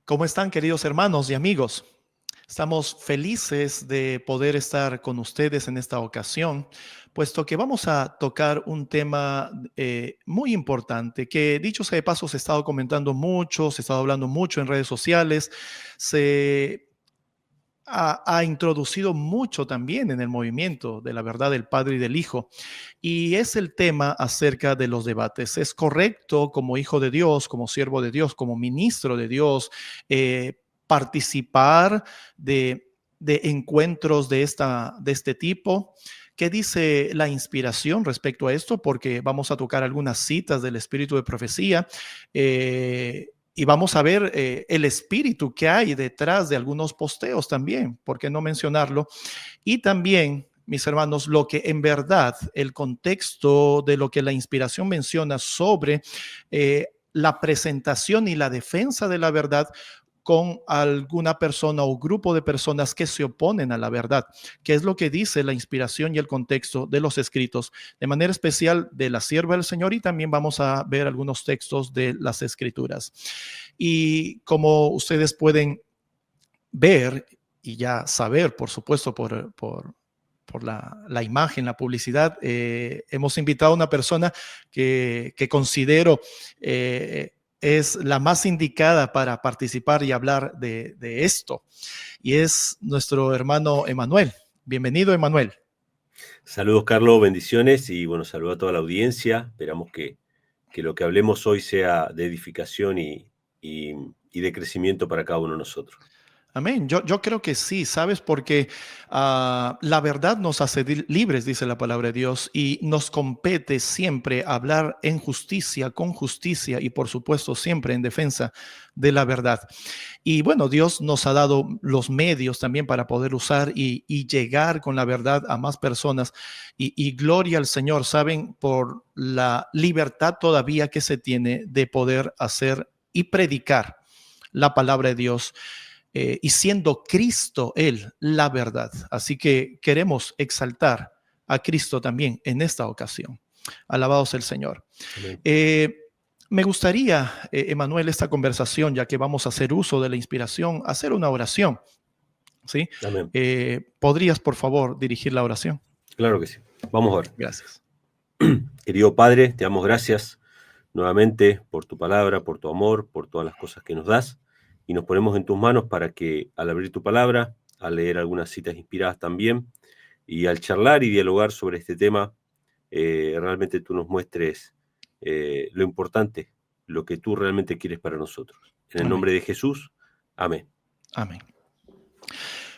¿Cómo están, queridos hermanos y amigos? Estamos felices de poder estar con ustedes en esta ocasión, puesto que vamos a tocar un tema muy importante que, dicho sea de paso, se ha estado comentando mucho, se ha estado hablando mucho en redes sociales, se ha introducido mucho también en el movimiento de la verdad del Padre y del Hijo, y es el tema acerca de los debates. ¿Es correcto como hijo de Dios, como siervo de Dios, como ministro de Dios, participar de encuentros de este tipo? ¿Qué dice la inspiración respecto a esto? Porque vamos a tocar algunas citas del espíritu de profecía. Y vamos a ver el espíritu que hay detrás de algunos posteos también, ¿por qué no mencionarlo? Y también, mis hermanos, lo que en verdad el contexto de lo que la inspiración menciona sobre la presentación y la defensa de la verdad con alguna persona o grupo de personas que se oponen a la verdad, que es lo que dice la inspiración y el contexto de los escritos, de manera especial de la sierva del Señor, y también vamos a ver algunos textos de las escrituras. Y como ustedes pueden ver y ya saber, por supuesto, por la imagen, la publicidad, hemos invitado a una persona que considero es la más indicada para participar y hablar de esto, y es nuestro hermano Emanuel. Bienvenido, Emanuel. Saludos, Carlos, bendiciones y bueno, saludo a toda la audiencia. Esperamos que lo que hablemos hoy sea de edificación y de crecimiento para cada uno de nosotros. Amén. Yo creo que sí, ¿sabes? Porque la verdad nos hace libres, dice la palabra de Dios, y nos compete siempre hablar en justicia, con justicia y por supuesto siempre en defensa de la verdad. Y bueno, Dios nos ha dado los medios también para poder usar y llegar con la verdad a más personas. Y gloria al Señor, ¿saben? Por la libertad todavía que se tiene de poder hacer y predicar la palabra de Dios, y siendo Cristo Él la verdad. Así que queremos exaltar a Cristo también en esta ocasión. Alabado sea el Señor. Amén. Me gustaría, Emanuel, esta conversación, ya que vamos a hacer uso de la inspiración, hacer una oración. ¿Sí? Amén. ¿Podrías, por favor, dirigir la oración? Claro que sí. Vamos a ver. Gracias. Querido Padre, te damos gracias nuevamente por tu palabra, por tu amor, por todas las cosas que nos das. Y nos ponemos en tus manos para que al abrir tu palabra, al leer algunas citas inspiradas también, y al charlar y dialogar sobre este tema, realmente tú nos muestres lo importante, lo que tú realmente quieres para nosotros. En el Amén. nombre de Jesús, amén. Amén.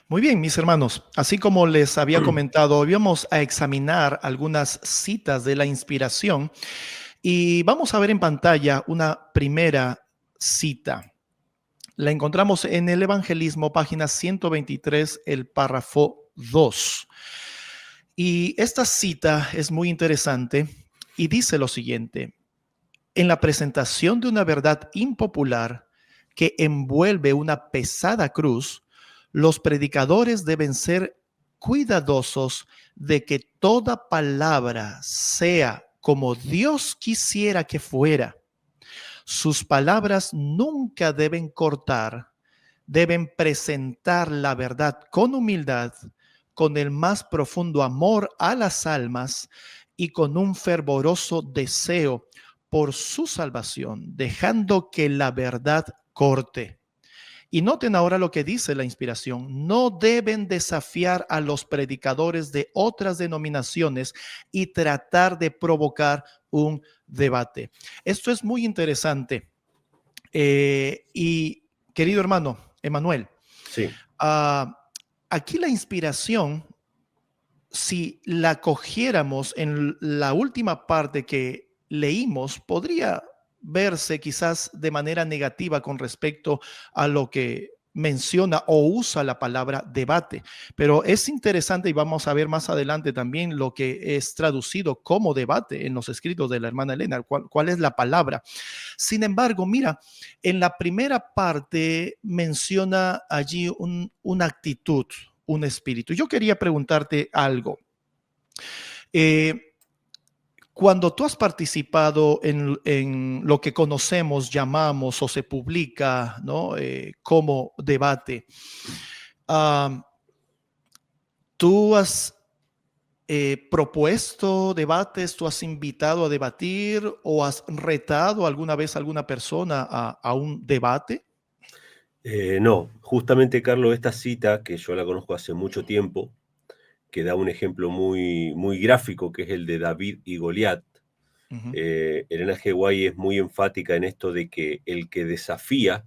Muy bien, mis hermanos, así como les había comentado, hoy vamos a examinar algunas citas de la inspiración y vamos a ver en pantalla una primera cita. La encontramos en el Evangelismo, página 123, el párrafo 2. Y esta cita es muy interesante y dice lo siguiente: en la presentación de una verdad impopular que envuelve una pesada cruz, los predicadores deben ser cuidadosos de que toda palabra sea como Dios quisiera que fuera. Sus palabras nunca deben cortar, deben presentar la verdad con humildad, con el más profundo amor a las almas y con un fervoroso deseo por su salvación, dejando que la verdad corte. Y noten ahora lo que dice la inspiración: no deben desafiar a los predicadores de otras denominaciones y tratar de provocar un debate. Esto es muy interesante. Y querido hermano, Emanuel, Sí. uh, aquí la inspiración, si la cogiéramos en la última parte que leímos, podría verse quizás de manera negativa con respecto a lo que menciona o usa la palabra debate. Pero es interesante y vamos a ver más adelante también lo que es traducido como debate en los escritos de la hermana Elena, cuál es la palabra. Sin embargo, mira, en la primera parte menciona allí una actitud, un espíritu. Yo quería preguntarte algo. Eh, cuando tú has participado en lo que conocemos, llamamos o se publica, ¿no? Como debate, ah, ¿tú has propuesto debates, tú has invitado a debatir o has retado alguna vez a alguna persona a un debate? No, justamente, Carlos, esta cita, que yo la conozco hace mucho tiempo, que da un ejemplo muy, muy gráfico, que es el de David y Goliat. Ujú, Elena G. White es muy enfática en esto de que el que desafía,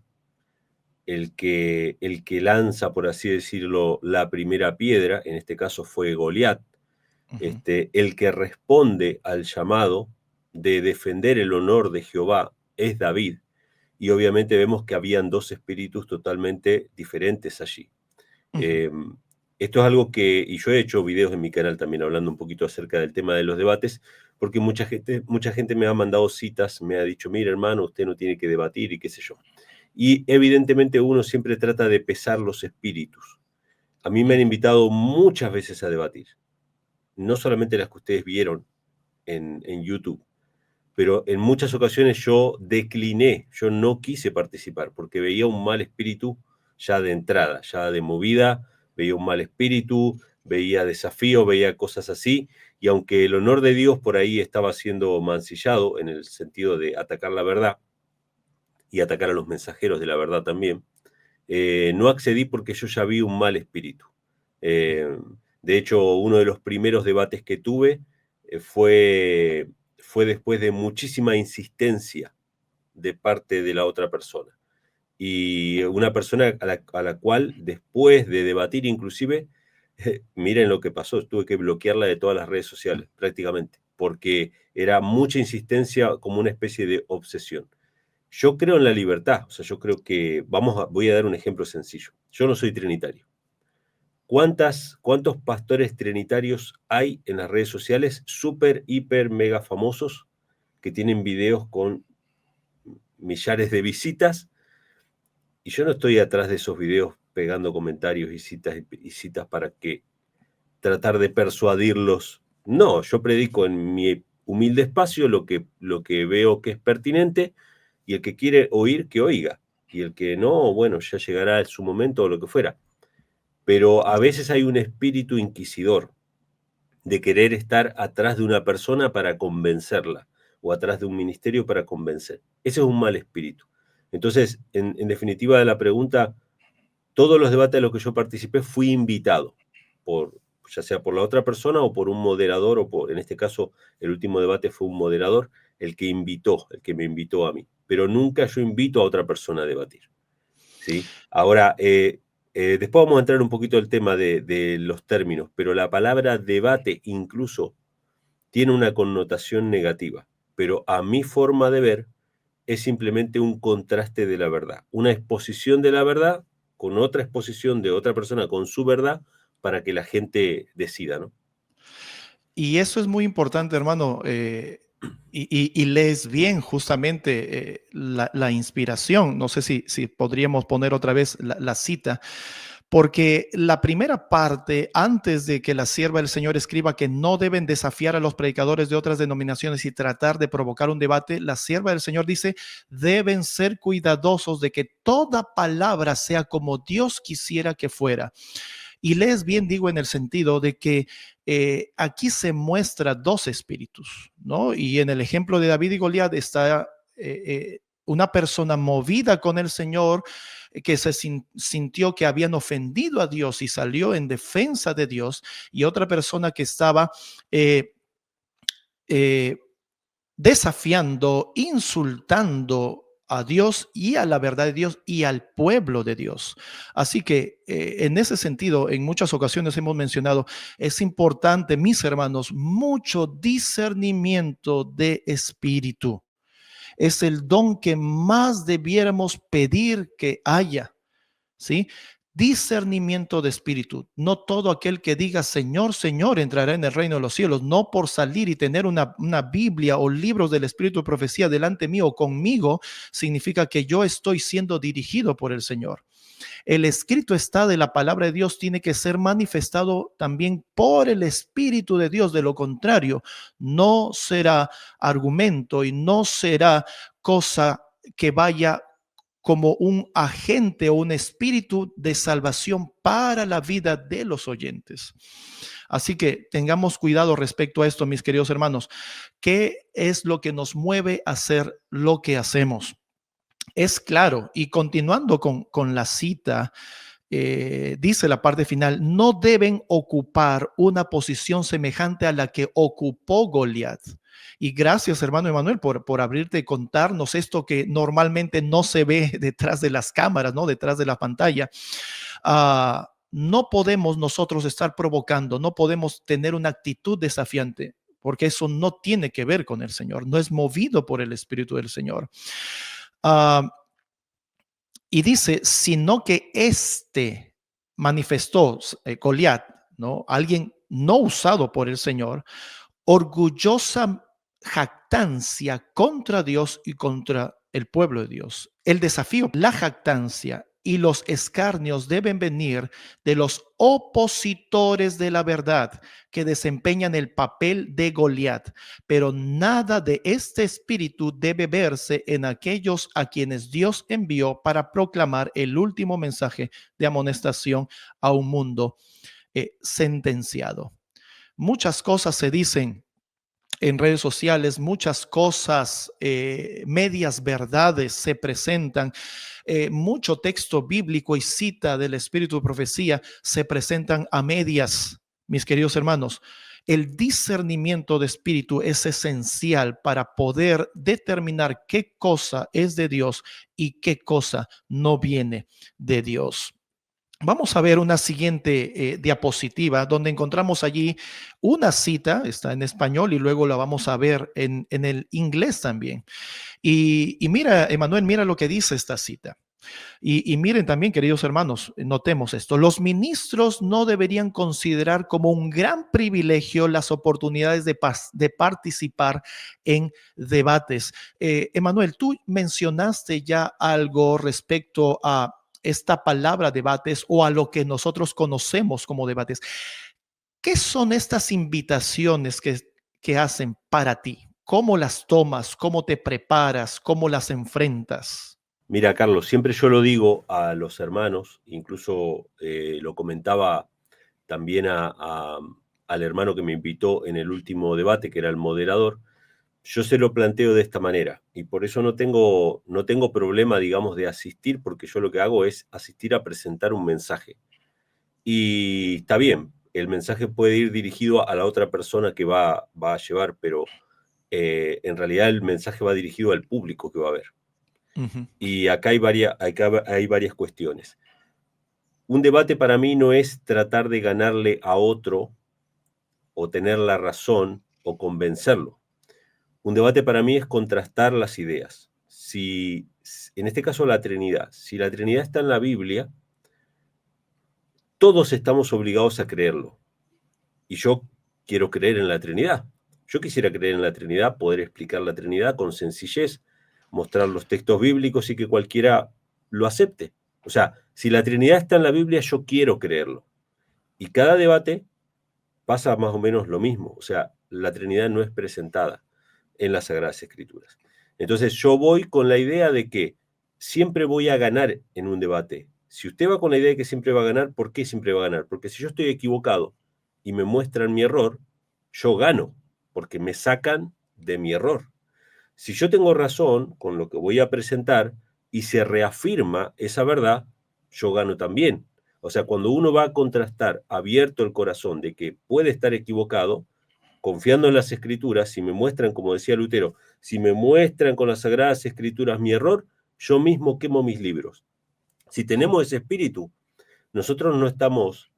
el que lanza, por así decirlo, la primera piedra, en este caso fue Goliat, ujú, el que responde al llamado de defender el honor de Jehová es David. Y obviamente vemos que habían dos espíritus totalmente diferentes allí. ujú, Eh, Esto es algo que, y yo he hecho videos en mi canal también hablando un poquito acerca del tema de los debates, porque mucha gente me ha mandado citas, me ha dicho, mire hermano, usted no tiene que debatir y qué sé yo. Y evidentemente uno siempre trata de pesar los espíritus. A mí me han ujú. invitado muchas veces a debatir, no solamente las que ustedes vieron en YouTube, pero en muchas ocasiones yo decliné, yo no quise participar porque veía un mal espíritu ya de entrada, ya de movida, veía un mal espíritu, veía desafío, veía cosas así, y aunque el honor de Dios por ahí estaba siendo mancillado en el sentido de atacar la verdad y atacar a los mensajeros de la verdad también, no accedí porque yo ya vi un mal espíritu. Eh, de hecho, uno de los primeros debates que tuve fue después de muchísima insistencia de parte de la otra persona. Y una persona a la cual, después de debatir inclusive, miren lo que pasó, tuve que bloquearla de todas las redes sociales prácticamente, porque era mucha insistencia como una especie de obsesión. Yo creo en la libertad, o sea, yo creo que, voy a dar un ejemplo sencillo. Yo no soy trinitario. ¿Cuántos pastores trinitarios hay en las redes sociales súper, hiper, mega famosos que tienen videos con millares de visitas? Y yo no estoy atrás de esos videos pegando comentarios y citas para que tratar de persuadirlos. No, yo predico en mi humilde espacio lo que veo que es pertinente, y el que quiere oír, que oiga. Y el que no, bueno, ya llegará en su momento o lo que fuera. Pero a veces hay un espíritu inquisidor de querer estar atrás de una persona para convencerla, o atrás de un ministerio para convencer. Ese es un mal espíritu. Entonces, en definitiva de la pregunta, todos los debates a los que yo participé fui invitado, ya sea por la otra persona o por un moderador, en este caso, el último debate fue un moderador el que me invitó a mí. Pero nunca yo invito a otra persona a debatir, ¿sí? Ahora, después vamos a entrar un poquito al tema de los términos, pero la palabra debate incluso tiene una connotación negativa, pero a mi forma de ver es simplemente un contraste de la verdad, una exposición de la verdad con otra exposición de otra persona con su verdad para que la gente decida, ¿no? Y eso es muy importante, hermano. Y lees bien justamente la inspiración. No sé si podríamos poner otra vez la cita, porque la primera parte, antes de que la sierva del Señor escriba que no deben desafiar a los predicadores de otras denominaciones y tratar de provocar un debate, la sierva del Señor dice, deben ser cuidadosos de que toda palabra sea como Dios quisiera que fuera. Y lees bien, digo, en el sentido de que aquí se muestra dos espíritus, ¿no? Y en el ejemplo de David y Goliat está una persona movida con el Señor, que se sintió que habían ofendido a Dios y salió en defensa de Dios, y otra persona que estaba eh, eh, desafiando, insultando a Dios y a la verdad de Dios y al pueblo de Dios. Así que en ese sentido, en muchas ocasiones hemos mencionado, es importante, mis hermanos, mucho discernimiento de espíritu. Es el don que más debiéramos pedir que haya, ¿sí? Discernimiento de espíritu. No todo aquel que diga Señor, Señor entrará en el reino de los cielos, no por salir y tener una Biblia o libros del Espíritu de profecía delante mío o conmigo, significa que yo estoy siendo dirigido por el Señor. El escrito está de la palabra de Dios tiene que ser manifestado también por el Espíritu de Dios. De lo contrario, no será argumento y no será cosa que vaya como un agente o un espíritu de salvación para la vida de los oyentes. Así que tengamos cuidado respecto a esto, mis queridos hermanos. ¿Qué es lo que nos mueve a hacer lo que hacemos? Es claro, y continuando con la cita, dice la parte final, no deben ocupar una posición semejante a la que ocupó Goliat. Y gracias, hermano Emanuel, por abrirte y contarnos esto que normalmente no se ve detrás de las cámaras, ¿no? Detrás de la pantalla. No podemos nosotros estar provocando, no podemos tener una actitud desafiante, porque eso no tiene que ver con el Señor, no es movido por el Espíritu del Señor. Ah, y dice, sino que manifestó, Goliat, ¿no? Alguien no usado por el Señor, orgullosa jactancia contra Dios y contra el pueblo de Dios. El desafío, la jactancia y los escarnios deben venir de los opositores de la verdad que desempeñan el papel de Goliat, pero nada de este espíritu debe verse en aquellos a quienes Dios envió para proclamar el último mensaje de amonestación a un mundo sentenciado. Muchas cosas se dicen en redes sociales, muchas cosas, medias verdades se presentan, mucho texto bíblico y cita del espíritu de profecía se presentan a medias, mis queridos hermanos. El discernimiento de espíritu es esencial para poder determinar qué cosa es de Dios y qué cosa no viene de Dios. Vamos a ver una siguiente diapositiva donde encontramos allí una cita, está en español y luego la vamos a ver en el inglés también. Y mira, Emanuel, mira lo que dice esta cita. Y miren también, queridos hermanos, notemos esto. Los ministros no deberían considerar como un gran privilegio las oportunidades de participar en debates. Emanuel, tú mencionaste ya algo respecto a esta palabra debates o a lo que nosotros conocemos como debates. ¿Qué son estas invitaciones que hacen para ti? ¿Cómo las tomas? ¿Cómo te preparas? ¿Cómo las enfrentas? Mira, Carlos, siempre yo lo digo a los hermanos, incluso lo comentaba también al hermano que me invitó en el último debate, que era el moderador. Yo se lo planteo de esta manera y por eso no tengo problema, digamos, de asistir, porque yo lo que hago es asistir a presentar un mensaje. Y está bien, el mensaje puede ir dirigido a la otra persona que va a llevar, pero en realidad el mensaje va dirigido al público que va a ver. Uh-huh. Y acá hay varias cuestiones. Un debate para mí no es tratar de ganarle a otro o tener la razón o convencerlo. Un debate para mí es contrastar las ideas. Si, en este caso, la Trinidad. Si la Trinidad está en la Biblia, todos estamos obligados a creerlo. Y yo quiero creer en la Trinidad. Yo quisiera creer en la Trinidad, poder explicar la Trinidad con sencillez, mostrar los textos bíblicos y que cualquiera lo acepte. O sea, si la Trinidad está en la Biblia, yo quiero creerlo. Y cada debate pasa más o menos lo mismo. O sea, la Trinidad no es presentada en las Sagradas Escrituras. Entonces yo voy con la idea de que siempre voy a ganar en un debate. Si usted va con la idea de que siempre va a ganar, ¿por qué siempre va a ganar? Porque si yo estoy equivocado y me muestran mi error, yo gano, porque me sacan de mi error. Si yo tengo razón con lo que voy a presentar y se reafirma esa verdad, yo gano también. O sea, cuando uno va a contrastar abierto el corazón de que puede estar equivocado, confiando en las Escrituras, si me muestran, como decía Lutero, si me muestran con las Sagradas Escrituras mi error, yo mismo quemo mis libros. Si tenemos ese espíritu, nosotros no estamos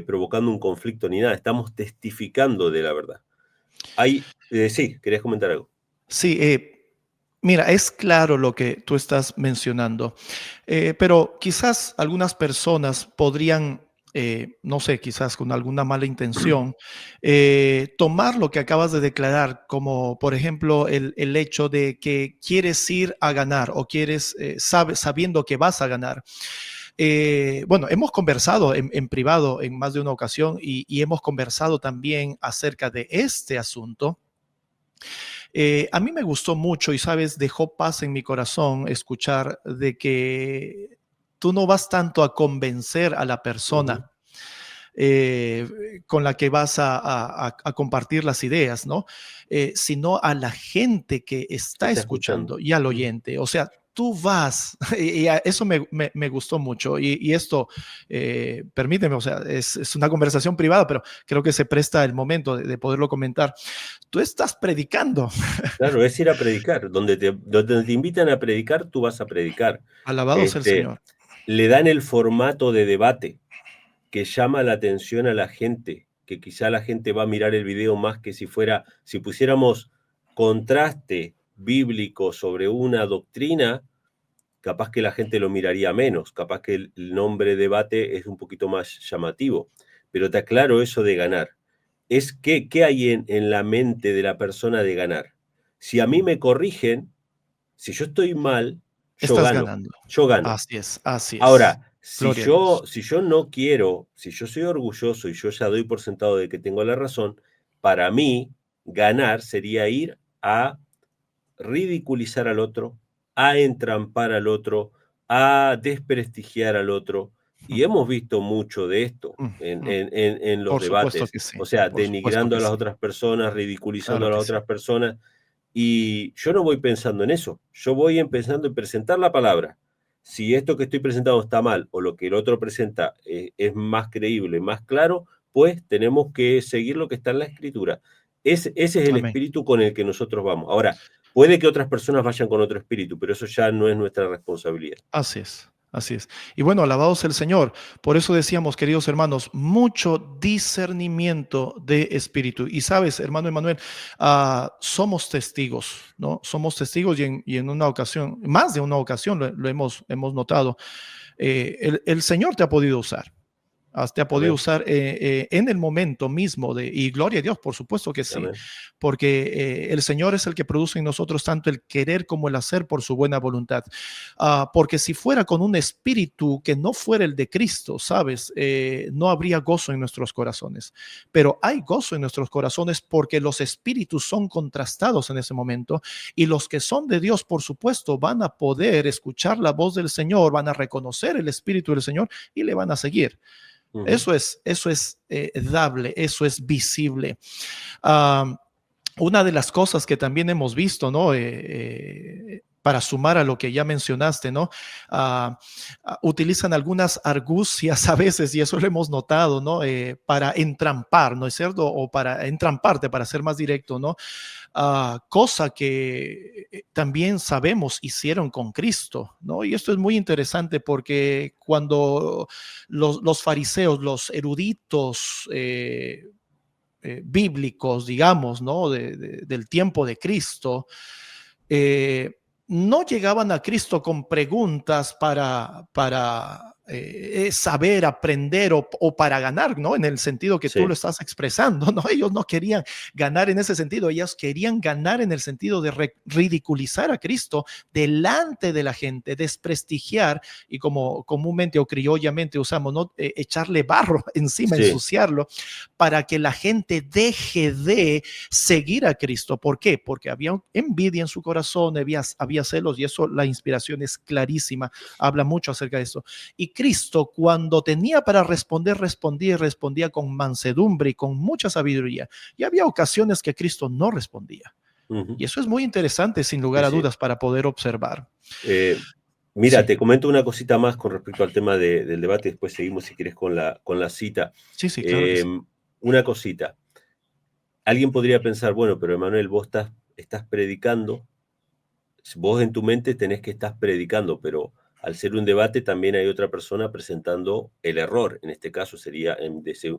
provocando un conflicto ni nada, estamos testificando de la verdad. Sí, ¿querías comentar algo? Sí, mira, es claro lo que tú estás mencionando, pero quizás algunas personas podrían, no sé, quizás con alguna mala intención, tomar lo que acabas de declarar como, por ejemplo, el hecho de que quieres ir a ganar o quieres, sabiendo que vas a ganar. Bueno, hemos conversado en privado en más de una ocasión y hemos conversado también acerca de este asunto. A mí me gustó mucho y, sabes, dejó paz en mi corazón escuchar de que tú no vas tanto a convencer a la Ujú. persona con la que vas a compartir las ideas, ¿no? Sino a la gente que Te está está escuchando. escuchando y al Ujú. oyente. O sea, tú vas, eso me gustó mucho. Y esto, permíteme, o sea, es una conversación privada, pero creo que se presta el momento de poderlo comentar. Tú estás predicando. Claro, es ir a predicar. Donde te invitan a predicar, tú vas a predicar. Alabado sea el Este, Señor. Le dan el formato de debate que llama la atención a la gente, que quizá la gente va a mirar el video más que si pusiéramos contraste bíblico sobre una doctrina, capaz que la gente lo miraría menos, capaz que el nombre debate es un poquito más llamativo, pero te aclaro eso de ganar. ¿Qué hay en la mente de la persona de ganar? Si a mí me corrigen, si yo estoy mal, yo Estás gano, ganando. yo gano. Así es, así es. Ahora, si Gloria a yo, Dios. si yo no quiero, si yo soy orgulloso y yo ya doy por sentado de que tengo la razón, para mí ganar sería ir a ridiculizar al otro, a entrampar al otro, a desprestigiar al otro. Y hemos visto mucho de esto Mm, mm. en los Por supuesto debates, que sí, o sea, por supuesto denigrando a que las sí. otras personas, ridiculizando Claro a las que sí. otras personas. Y yo no voy pensando en eso, yo voy empezando en presentar la palabra. Si esto que estoy presentando está mal o lo que el otro presenta es más creíble, más claro, pues tenemos que seguir lo que está en la escritura. Ese es el Amén. espíritu con el que nosotros vamos. Ahora, puede que otras personas vayan con otro espíritu, pero eso ya no es nuestra responsabilidad. Así es, así es. Y bueno, alabado sea el Señor. Por eso decíamos, queridos hermanos, mucho discernimiento de espíritu. Y sabes, hermano Emanuel, somos testigos, ¿no? Somos testigos y en una ocasión, más de una ocasión lo hemos notado. El Señor te ha podido usar. Te ha podido Amén, usar en el momento mismo y gloria a Dios, por supuesto que sí, amén. porque el Señor es el que produce en nosotros tanto el querer como el hacer por su buena voluntad. Porque si fuera con un espíritu que no fuera el de Cristo, ¿sabes? No habría gozo en nuestros corazones, pero hay gozo en nuestros corazones porque los espíritus son contrastados en ese momento y los que son de Dios, por supuesto, van a poder escuchar la voz del Señor, van a reconocer el espíritu del Señor y le van a seguir. Ujú. Eso es dable, eso es visible. Ah, una de las cosas que también hemos visto, ¿no? Para sumar a lo que ya mencionaste, ¿no? Ah, utilizan algunas argucias a veces, y eso lo hemos notado, ¿no? Para entrampar, ¿no es cierto? O para entramparte, para ser más directo, ¿no? Cosa que también sabemos hicieron con Cristo, ¿no? Y esto es muy interesante porque cuando los fariseos, los eruditos, bíblicos, digamos, ¿no? Del tiempo de Cristo, eh, no llegaban a Cristo con preguntas para saber, aprender o para ganar, ¿no? En el sentido que tú lo Sí, estás expresando, ¿no? Ellos no querían ganar en ese sentido, ellos querían ganar en el sentido de ridiculizar a Cristo delante de la gente, desprestigiar y como comúnmente o criollamente usamos, ¿no? Echarle barro encima, sí, ensuciarlo, para que la gente deje de seguir a Cristo. ¿Por qué? Porque había envidia en su corazón, había celos y eso, la inspiración es clarísima, habla mucho acerca de eso. Y Cristo cuando tenía para responder, respondía y respondía con mansedumbre y con mucha sabiduría. Y había ocasiones que Cristo no respondía. ujú, Y eso es muy interesante, sin sí, lugar a sí. dudas, para poder observar. Eh, Mira, Sí, te comento una cosita más con respecto al tema del debate, después seguimos si quieres con la cita. sí, sí, claro que sí. Eh, una cosita, alguien podría pensar, bueno, pero Emanuel, vos estás predicando, vos en tu mente tenés que estás predicando, pero al ser un debate también hay otra persona presentando el error, en este caso sería,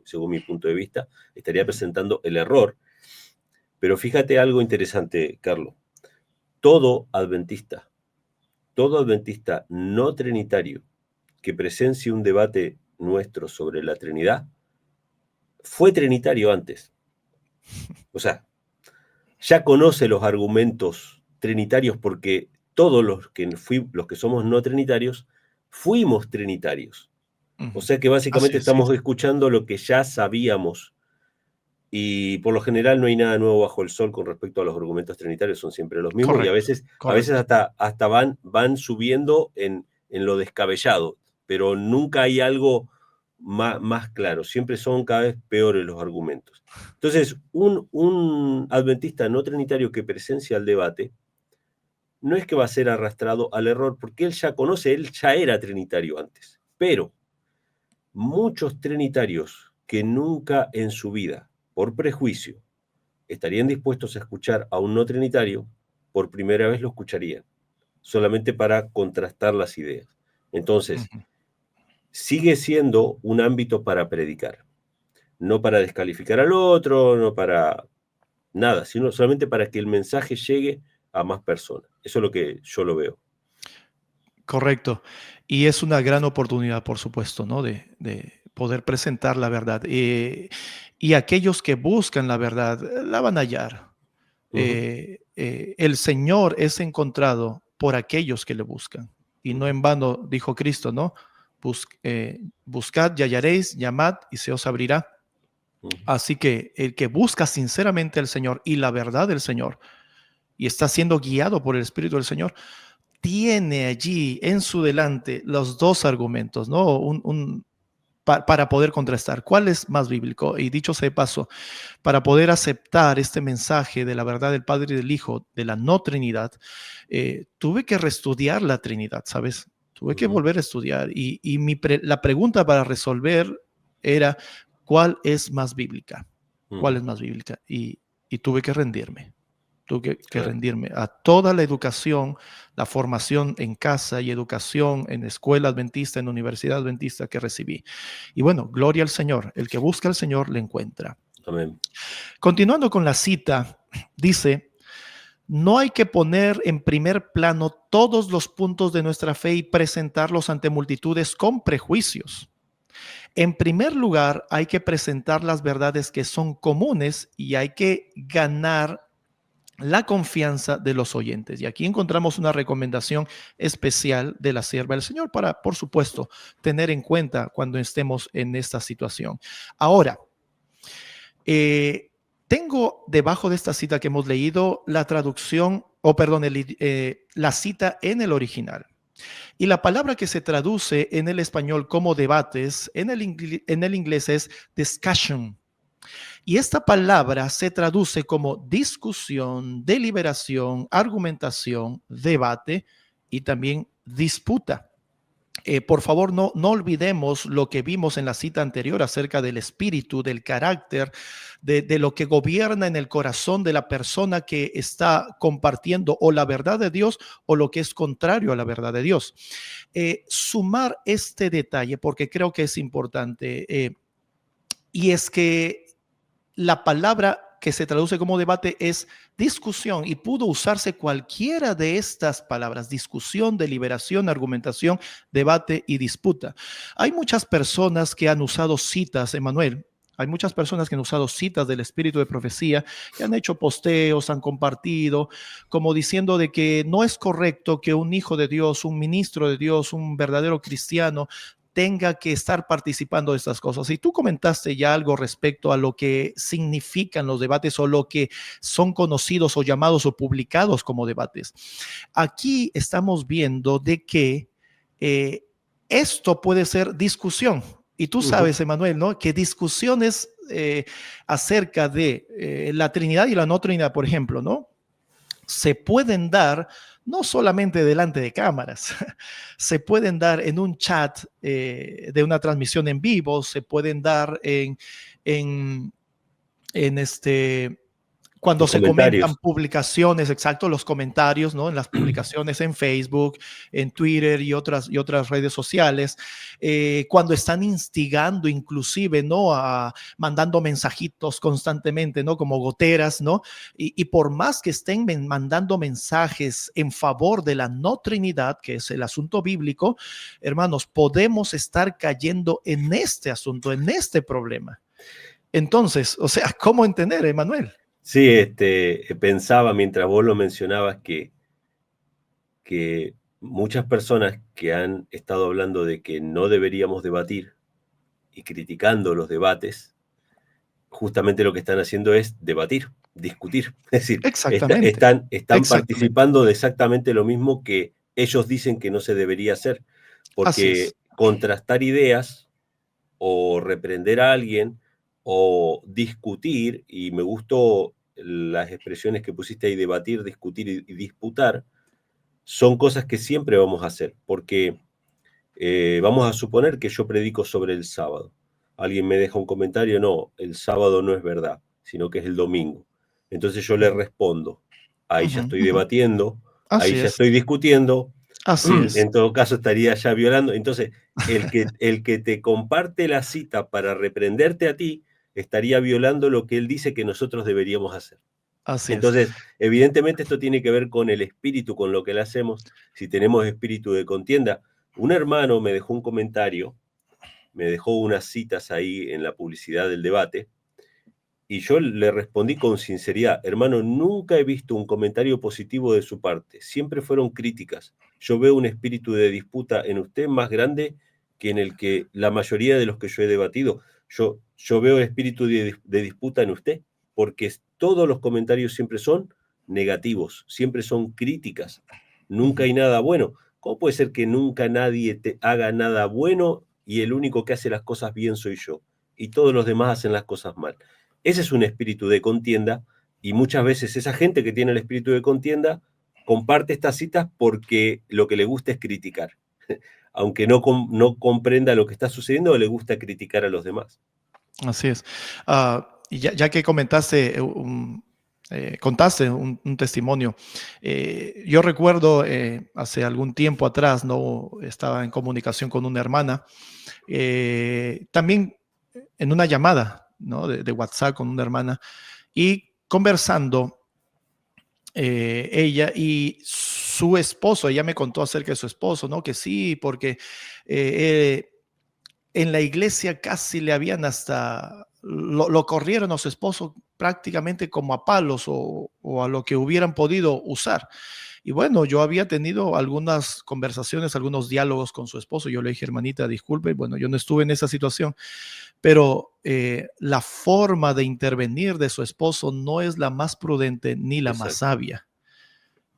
según mi punto de vista, estaría Ujú. presentando el error. Pero fíjate algo interesante, Carlos, todo adventista, todo adventista no trinitario que presencie un debate nuestro sobre la Trinidad, fue trinitario antes. O sea, ya conoce los argumentos trinitarios porque todos los que somos no trinitarios fuimos trinitarios. O Ujú. sea que Así básicamente es, sí, estamos escuchando lo que ya sabíamos y por lo general no hay nada nuevo bajo el sol con respecto a los argumentos trinitarios, son siempre los mismos y a correcto, veces, correcto. hasta van subiendo en lo descabellado, pero nunca hay algo más claro, siempre son cada vez peores los argumentos. Entonces, un adventista no trinitario que presencia el debate no es que va a ser arrastrado al error, porque él ya conoce, él ya era trinitario antes, pero muchos trinitarios que nunca en su vida, por prejuicio, estarían dispuestos a escuchar a un no trinitario, por primera vez lo escucharían, solamente para contrastar las ideas. Entonces, Ujú. sigue siendo un ámbito para predicar, no para descalificar al otro, no para nada, sino solamente para que el mensaje llegue a más personas. Eso es lo que yo lo veo. Correcto. Y es una gran oportunidad, por supuesto, ¿no? De poder presentar la verdad. Y aquellos que buscan la verdad, la van a hallar. Ujú, El Señor es encontrado por aquellos que le buscan. Y no ujú, en vano dijo Cristo, ¿no? Buscad y hallaréis, llamad y se os abrirá. ujú, Así que el que busca sinceramente al Señor y la verdad del Señor y está siendo guiado por el Espíritu del Señor, tiene allí en su delante los dos argumentos, ¿no? Para poder contrastar cuál es más bíblico. Y dicho sea de paso, para poder aceptar este mensaje de la verdad del Padre y del Hijo, de la no Trinidad, tuve que reestudiar la Trinidad, ¿sabes? Tuve que ujú, volver a estudiar. La pregunta para resolver era, ¿cuál es más bíblica? ¿Cuál ujú. es más bíblica? Y tuve que rendirme. Tuve que Claro, rendirme a toda la educación, la formación en casa y educación en escuela adventista, en universidad adventista que recibí. Y bueno, gloria al Señor. El que busca al Señor le encuentra. amén. Continuando con la cita, dice, no hay que poner en primer plano todos los puntos de nuestra fe y presentarlos ante multitudes con prejuicios. En primer lugar, hay que presentar las verdades que son comunes y hay que ganar la confianza de los oyentes. Y aquí encontramos una recomendación especial de la sierva del Señor para, por supuesto, tener en cuenta cuando estemos en esta situación. Ahora, eh, tengo debajo de esta cita que hemos leído la traducción, o perdón, la cita en el original. Y la palabra que se traduce en el español como debates, en el inglés es discussion. Y esta palabra se traduce como discusión, deliberación, argumentación, debate y también disputa. Por favor, no olvidemos lo que vimos en la cita anterior acerca del espíritu, del carácter, de lo que gobierna en el corazón de la persona que está compartiendo o la verdad de Dios o lo que es contrario a la verdad de Dios. Sumar este detalle porque creo que es importante y es que la palabra que se traduce como debate es discusión y pudo usarse cualquiera de estas palabras, discusión, deliberación, argumentación, debate y disputa. Hay muchas personas que han usado citas, Emanuel. Hay muchas personas que han usado citas del espíritu de profecía, que han hecho posteos, han compartido, como diciendo de que no es correcto que un hijo de Dios, un ministro de Dios, un verdadero cristiano tenga que estar participando de estas cosas. Y tú comentaste ya algo respecto a lo que significan los debates o lo que son conocidos o llamados o publicados como debates. Aquí estamos viendo de que eh, esto puede ser discusión. Y tú Ujú, sabes, Emanuel, ¿no? Que discusiones acerca de la Trinidad y la no Trinidad, por ejemplo, ¿no? Se pueden dar no solamente delante de cámaras, se pueden dar en un chat de una transmisión en vivo, se pueden dar en, en cuando los se comentan comentarios. publicaciones, exacto, los comentarios, ¿no? En las publicaciones en Facebook, en Twitter y otras redes sociales, cuando están instigando inclusive, ¿no? Mandando mensajitos constantemente, ¿no? Como goteras, ¿no? Y por más que estén mandando mensajes en favor de la no Trinidad, que es el asunto bíblico, hermanos, podemos estar cayendo en este asunto, en este problema. Entonces, o sea, ¿cómo entender, Emanuel? Sí, pensaba mientras vos lo mencionabas que muchas personas que han estado hablando de que no deberíamos debatir y criticando los debates, justamente lo que están haciendo es debatir, discutir. Es decir, Exactamente, están exactamente. participando de exactamente lo mismo que ellos dicen que no se debería hacer, Así porque es. contrastar ideas o reprender a alguien o discutir, y me gustó las expresiones que pusiste ahí, debatir, discutir y disputar, son cosas que siempre vamos a hacer, porque vamos a suponer que yo predico sobre el sábado. Alguien me deja un comentario, no, el sábado no es verdad, sino que es el domingo. Entonces yo le Ujú, respondo, ahí ya ujú, estoy ujú. debatiendo, ahí Así ya es, estoy discutiendo, así es, en todo caso estaría ya violando. Entonces, el que te comparte la cita para reprenderte a ti, estaría violando lo que él dice que nosotros deberíamos hacer. así es. Entonces, evidentemente esto tiene que ver con el espíritu, con lo que le hacemos, si tenemos espíritu de contienda. Un hermano me dejó un comentario, me dejó unas citas ahí en la publicidad del debate, y yo le respondí con sinceridad, hermano, nunca he visto un comentario positivo de su parte, siempre fueron críticas. Yo veo un espíritu de disputa en usted más grande que en el que la mayoría de los que yo he debatido. Yo veo el espíritu de disputa en usted, porque todos los comentarios siempre son negativos, siempre son críticas, nunca Ujú. hay nada bueno. ¿Cómo puede ser que nunca nadie te haga nada bueno y el único que hace las cosas bien soy yo? Y todos los demás hacen las cosas mal. Ese es un espíritu de contienda, y muchas veces esa gente que tiene el espíritu de contienda comparte estas citas porque lo que le gusta es criticar, aunque no comprenda lo que está sucediendo, le gusta criticar a los demás. Así es. Y ya que comentaste, contaste un testimonio, yo recuerdo hace algún tiempo atrás, ¿no? Estaba en comunicación con una hermana, también en una llamada, ¿no? De WhatsApp con una hermana y conversando ella y su esposo, ella me contó acerca de su esposo, ¿no? Que sí, porque eh, en la iglesia casi le habían hasta, lo corrieron a su esposo prácticamente como a palos o a lo que hubieran podido usar. Y bueno, yo había tenido algunas conversaciones, algunos diálogos con su esposo. Yo le dije, hermanita, disculpe, bueno, yo no estuve en esa situación, pero la forma de intervenir de su esposo no es la más prudente ni la más Exacto. sabia.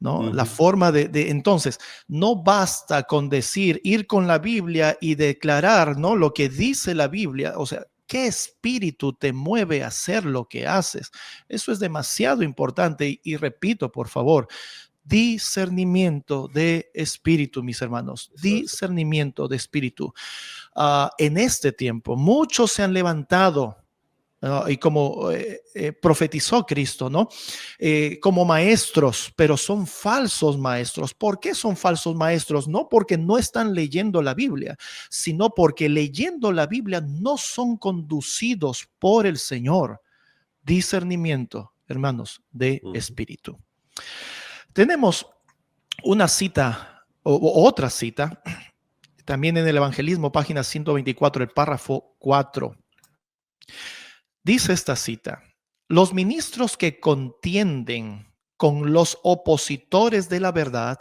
¿No? La Ujú. forma entonces, no basta con decir, ir con la Biblia y declarar, ¿no? Lo que dice la Biblia, o sea, ¿qué espíritu te mueve a hacer lo que haces? Eso es demasiado importante y repito, por favor, discernimiento de espíritu, mis hermanos, Eso es. discernimiento de espíritu. En este tiempo, muchos se han levantado y como profetizó Cristo, ¿no? Como maestros, pero son falsos maestros. ¿Por qué son falsos maestros? No porque no están leyendo la Biblia, sino porque leyendo la Biblia no son conducidos por el Señor. Discernimiento, hermanos, de Ujú. espíritu. Tenemos una cita o otra cita, también en el Evangelismo, página 124, el párrafo 4. Dice esta cita, los ministros que contienden con los opositores de la verdad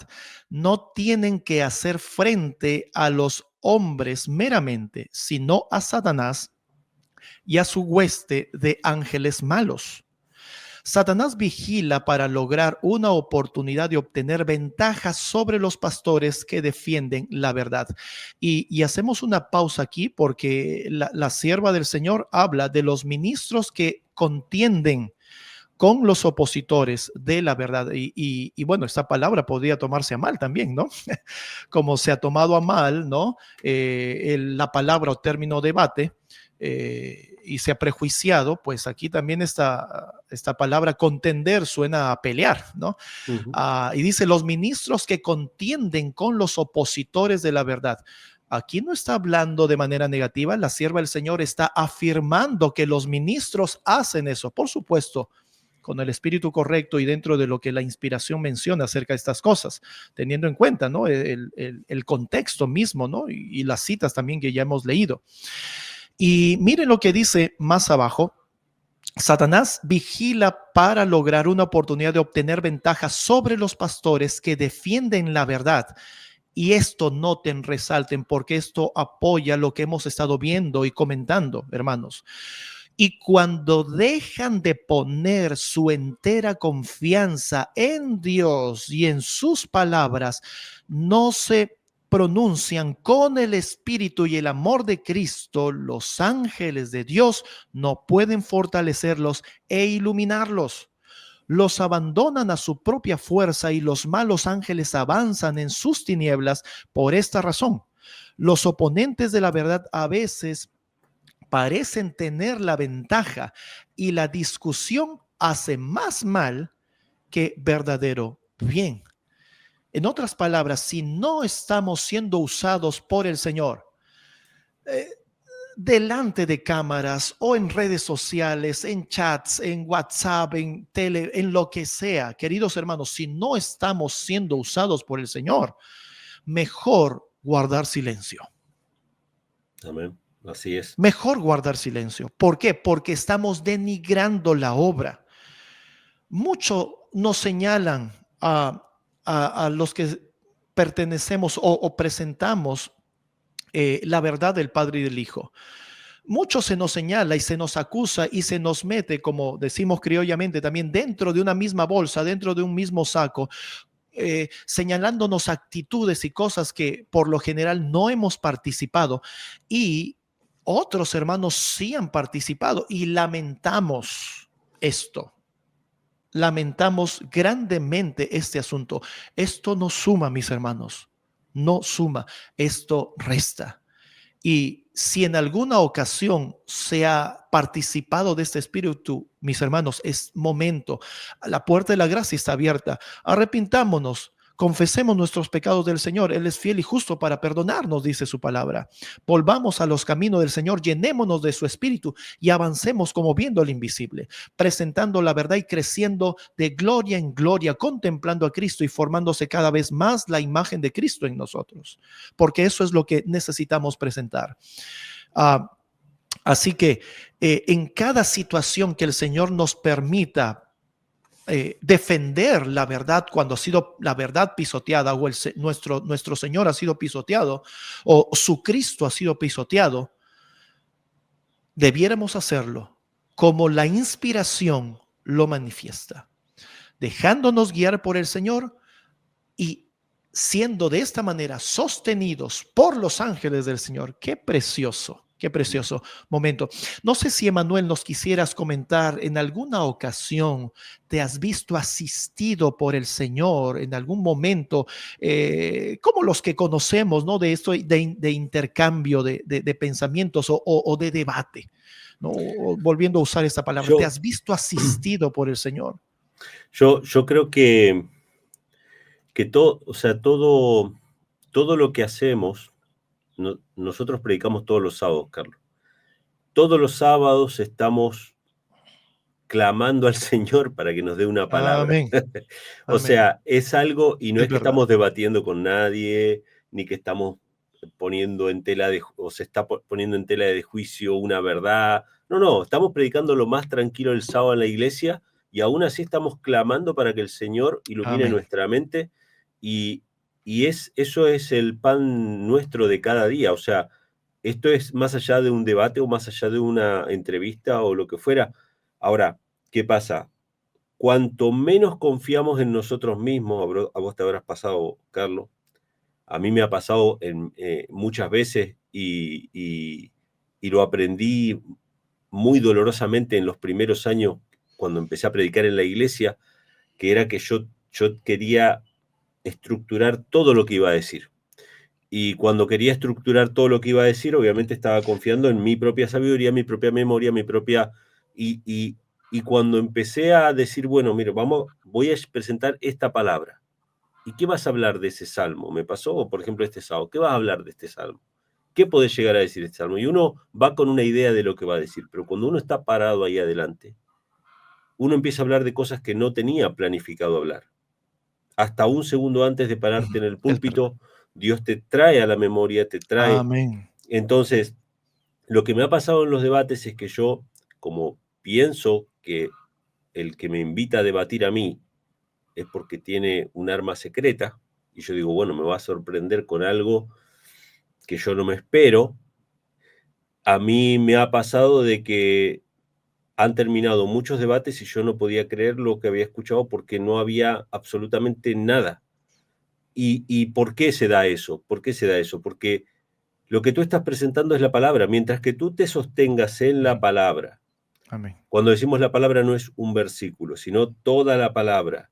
no tienen que hacer frente a los hombres meramente, sino a Satanás y a su hueste de ángeles malos. Satanás vigila para lograr una oportunidad de obtener ventajas sobre los pastores que defienden la verdad. Y hacemos una pausa aquí porque la sierva del Señor habla de los ministros que contienden con los opositores de la verdad. Y bueno, esta palabra podría tomarse a mal también, ¿no? Como se ha tomado a mal, ¿no? La palabra o término debate y se ha prejuiciado, pues aquí también esta palabra contender suena a pelear, ¿no? Ujú. Y dice, los ministros que contienden con los opositores de la verdad. Aquí no está hablando de manera negativa, la sierva del Señor está afirmando que los ministros hacen eso, por supuesto, con el espíritu correcto y dentro de lo que la inspiración menciona acerca de estas cosas, teniendo en cuenta, ¿no? El contexto mismo, ¿no? Y las citas también que ya hemos leído. Y miren lo que dice más abajo, Satanás vigila para lograr una oportunidad de obtener ventaja sobre los pastores que defienden la verdad. Y esto noten, resalten, porque esto apoya lo que hemos estado viendo y comentando, hermanos. Y cuando dejan de poner su entera confianza en Dios y en sus palabras, no se pronuncian con el espíritu y el amor de Cristo, los ángeles de Dios no pueden fortalecerlos e iluminarlos. Los abandonan a su propia fuerza y los malos ángeles avanzan en sus tinieblas por esta razón. Los oponentes de la verdad a veces parecen tener la ventaja y la discusión hace más mal que verdadero bien. En otras palabras, si no estamos siendo usados por el Señor, eh, delante de cámaras o en redes sociales, en chats, en WhatsApp, en tele, en lo que sea, queridos hermanos, si no estamos siendo usados por el Señor, mejor guardar silencio. Amén. Así es. Mejor guardar silencio. ¿Por qué? Porque estamos denigrando la obra. Mucho nos señalan a los que pertenecemos o presentamos la verdad del Padre y del Hijo. Mucho se nos señala y se nos acusa y se nos mete, como decimos criollamente, también dentro de una misma bolsa, dentro de un mismo saco, señalándonos actitudes y cosas que por lo general no hemos participado y otros hermanos sí han participado y lamentamos esto. Lamentamos grandemente este asunto. Esto no suma, mis hermanos, no suma, esto resta. Y si en alguna ocasión se ha participado de este espíritu, mis hermanos, es momento. La puerta de la gracia está abierta. Arrepintámonos, confesemos nuestros pecados del Señor. Él es fiel y justo para perdonarnos, dice su palabra. Volvamos a los caminos del Señor, llenémonos de su espíritu y avancemos como viendo al invisible, presentando la verdad y creciendo de gloria en gloria, contemplando a Cristo y formándose cada vez más la imagen de Cristo en nosotros, porque eso es lo que necesitamos presentar. Uh, Así que en cada situación que el Señor nos permita defender la verdad cuando ha sido la verdad pisoteada o nuestro Señor ha sido pisoteado o su Cristo ha sido pisoteado, debiéramos hacerlo como la inspiración lo manifiesta, dejándonos guiar por el Señor y siendo de esta manera sostenidos por los ángeles del Señor. Qué precioso momento. No sé si, Emanuel, nos quisieras comentar, en alguna ocasión te has visto asistido por el Señor en algún momento, como los que conocemos, ¿no? De esto, de intercambio de pensamientos o de debate, ¿no? Volviendo a usar esta palabra, ¿te has visto asistido por el Señor? Yo creo que todo, o sea, todo lo que hacemos, nosotros predicamos todos los sábados, Carlos. Todos los sábados estamos clamando al Señor para que nos dé una palabra. Amén. O Amén. sea, es algo, y no Es es que verdad. estamos debatiendo con nadie, ni que estamos poniendo en tela de, o se está poniendo en tela de juicio una verdad. No, estamos predicando lo más tranquilo el sábado en la iglesia, y aún así estamos clamando para que el Señor ilumine Amén. nuestra mente, y eso es el pan nuestro de cada día. O sea, esto es más allá de un debate o más allá de una entrevista o lo que fuera. Ahora, ¿qué pasa? Cuanto menos confiamos en nosotros mismos, a vos te habrás pasado, Carlos, a mí me ha pasado muchas veces y lo aprendí muy dolorosamente en los primeros años cuando empecé a predicar en la iglesia, que era que yo quería estructurar todo lo que iba a decir. Y cuando quería estructurar todo lo que iba a decir, obviamente estaba confiando en mi propia sabiduría, mi propia memoria, mi propia... Y cuando empecé a decir, bueno, mira, voy a presentar esta palabra. ¿Y qué vas a hablar de ese salmo? Me pasó, por ejemplo, este sábado. ¿Qué vas a hablar de este salmo? ¿Qué podés llegar a decir este salmo? Y uno va con una idea de lo que va a decir, pero cuando uno está parado ahí adelante, uno empieza a hablar de cosas que no tenía planificado hablar. Hasta un segundo antes de pararte en el Es verdad. púlpito, Dios te trae a la memoria, te trae. Amén. Entonces, lo que me ha pasado en los debates es que yo, como pienso que el que me invita a debatir a mí es porque tiene un arma secreta, y yo digo, bueno, me va a sorprender con algo que yo no me espero. A mí me ha pasado de que han terminado muchos debates y yo no podía creer lo que había escuchado porque no había absolutamente nada. ¿Y por qué se da eso? ¿Por qué se da eso? Porque lo que tú estás presentando es la palabra. Mientras que tú te sostengas en la Amén. palabra, Amén. cuando decimos la palabra no es un versículo, sino toda la palabra.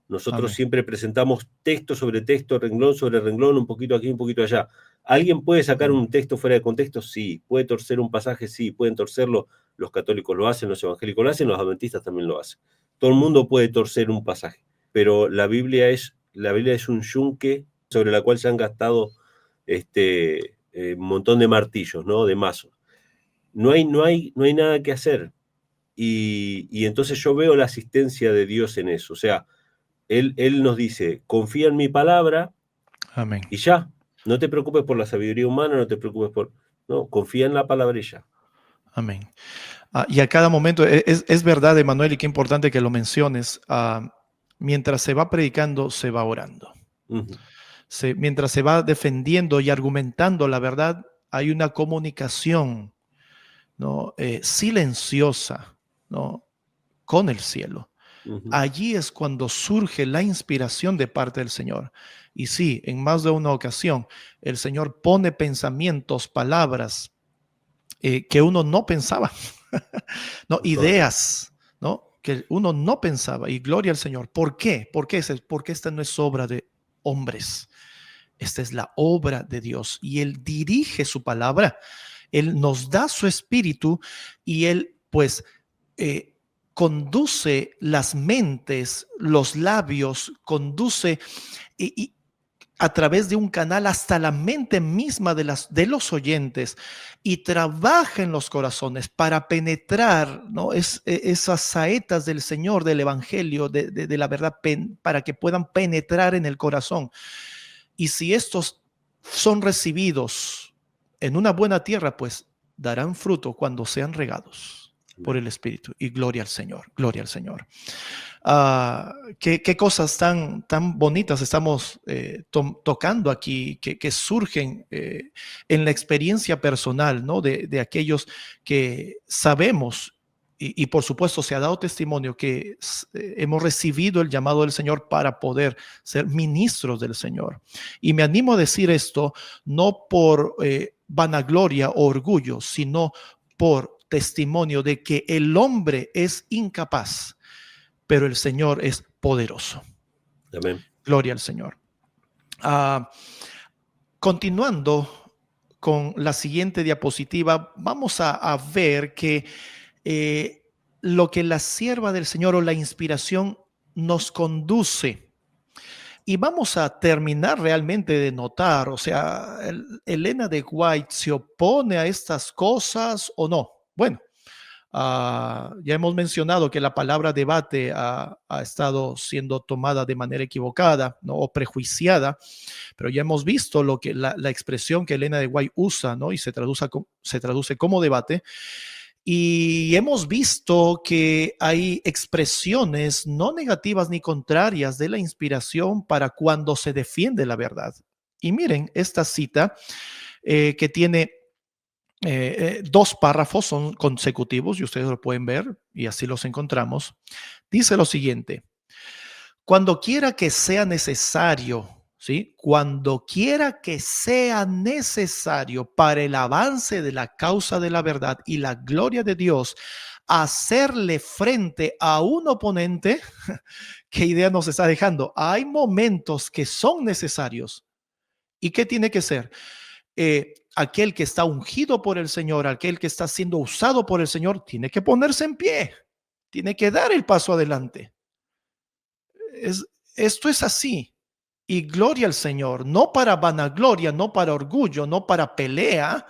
Nosotros Amén. siempre presentamos texto sobre texto, renglón sobre renglón, un poquito aquí, un poquito allá. ¿Alguien puede sacar Amén. un texto fuera de contexto? Sí. ¿Puede torcer un pasaje? Sí. ¿Pueden torcerlo? Los católicos lo hacen, los evangélicos lo hacen, los adventistas también lo hacen. Todo el mundo puede torcer un pasaje, pero la Biblia es un yunque sobre la cual se han gastado un montón de martillos, ¿no? De mazos. No hay nada que hacer. Y entonces yo veo la asistencia de Dios en eso. O sea, Él nos dice, confía en mi palabra Amén. y ya. No te preocupes por la sabiduría humana, no te preocupes por... No, confía en la palabra y ya. Amén. Y a cada momento, es verdad, Emanuel, y qué importante que lo menciones. Mientras se va predicando, se va orando. Ujú. Mientras se va defendiendo y argumentando la verdad, hay una comunicación, ¿no? Silenciosa, ¿no? Con el cielo. Ujú. Allí es cuando surge la inspiración de parte del Señor. Y sí, en más de una ocasión, el Señor pone pensamientos, palabras que uno no pensaba, ¿no? Correcto. Ideas, ¿no? Que uno no pensaba. Y gloria al Señor. ¿Por qué? Porque esta no es obra de hombres. Esta es la obra de Dios. Y Él dirige su palabra. Él nos da su espíritu y Él, pues, eh, conduce las mentes, los labios, conduce y a través de un canal hasta la mente misma de los oyentes y trabaja en los corazones para penetrar, ¿no? Esas saetas del Señor, del Evangelio, de la verdad, para que puedan penetrar en el corazón. Y si estos son recibidos en una buena tierra, pues darán fruto cuando sean regados por Amén. el Espíritu. Y gloria al Señor, gloria al Señor. Qué cosas tan bonitas estamos tocando aquí, que surgen en la experiencia personal, ¿no? De aquellos que sabemos y por supuesto se ha dado testimonio que hemos recibido el llamado del Señor para poder ser ministros del Señor. Y me animo a decir esto no por vanagloria o orgullo, sino por testimonio de que el hombre es incapaz, pero el Señor es poderoso. Amén. Gloria al Señor. Ah, Continuando con la siguiente diapositiva, vamos a ver que lo que la sierva del Señor o la inspiración nos conduce. Y vamos a terminar realmente de notar, o sea, Elena de White se opone a estas cosas o no. Bueno, ya hemos mencionado que la palabra debate ha estado siendo tomada de manera equivocada, ¿no? O prejuiciada, pero ya hemos visto lo que la expresión que Elena de White usa, ¿no? Y se traduce como debate. Y hemos visto que hay expresiones no negativas ni contrarias de la inspiración para cuando se defiende la verdad. Y miren esta cita que tiene dos párrafos, son consecutivos y ustedes lo pueden ver y así los encontramos. Dice lo siguiente: cuando quiera que sea necesario, ¿sí? Cuando quiera que sea necesario para el avance de la causa de la verdad y la gloria de Dios, hacerle frente a un oponente, ¿qué idea nos está dejando? Hay momentos que son necesarios. ¿Y qué tiene que ser? Aquel que está ungido por el Señor, aquel que está siendo usado por el Señor, tiene que ponerse en pie, tiene que dar el paso adelante. Es, Esto es así. Y gloria al Señor, no para vanagloria, no para orgullo, no para pelea,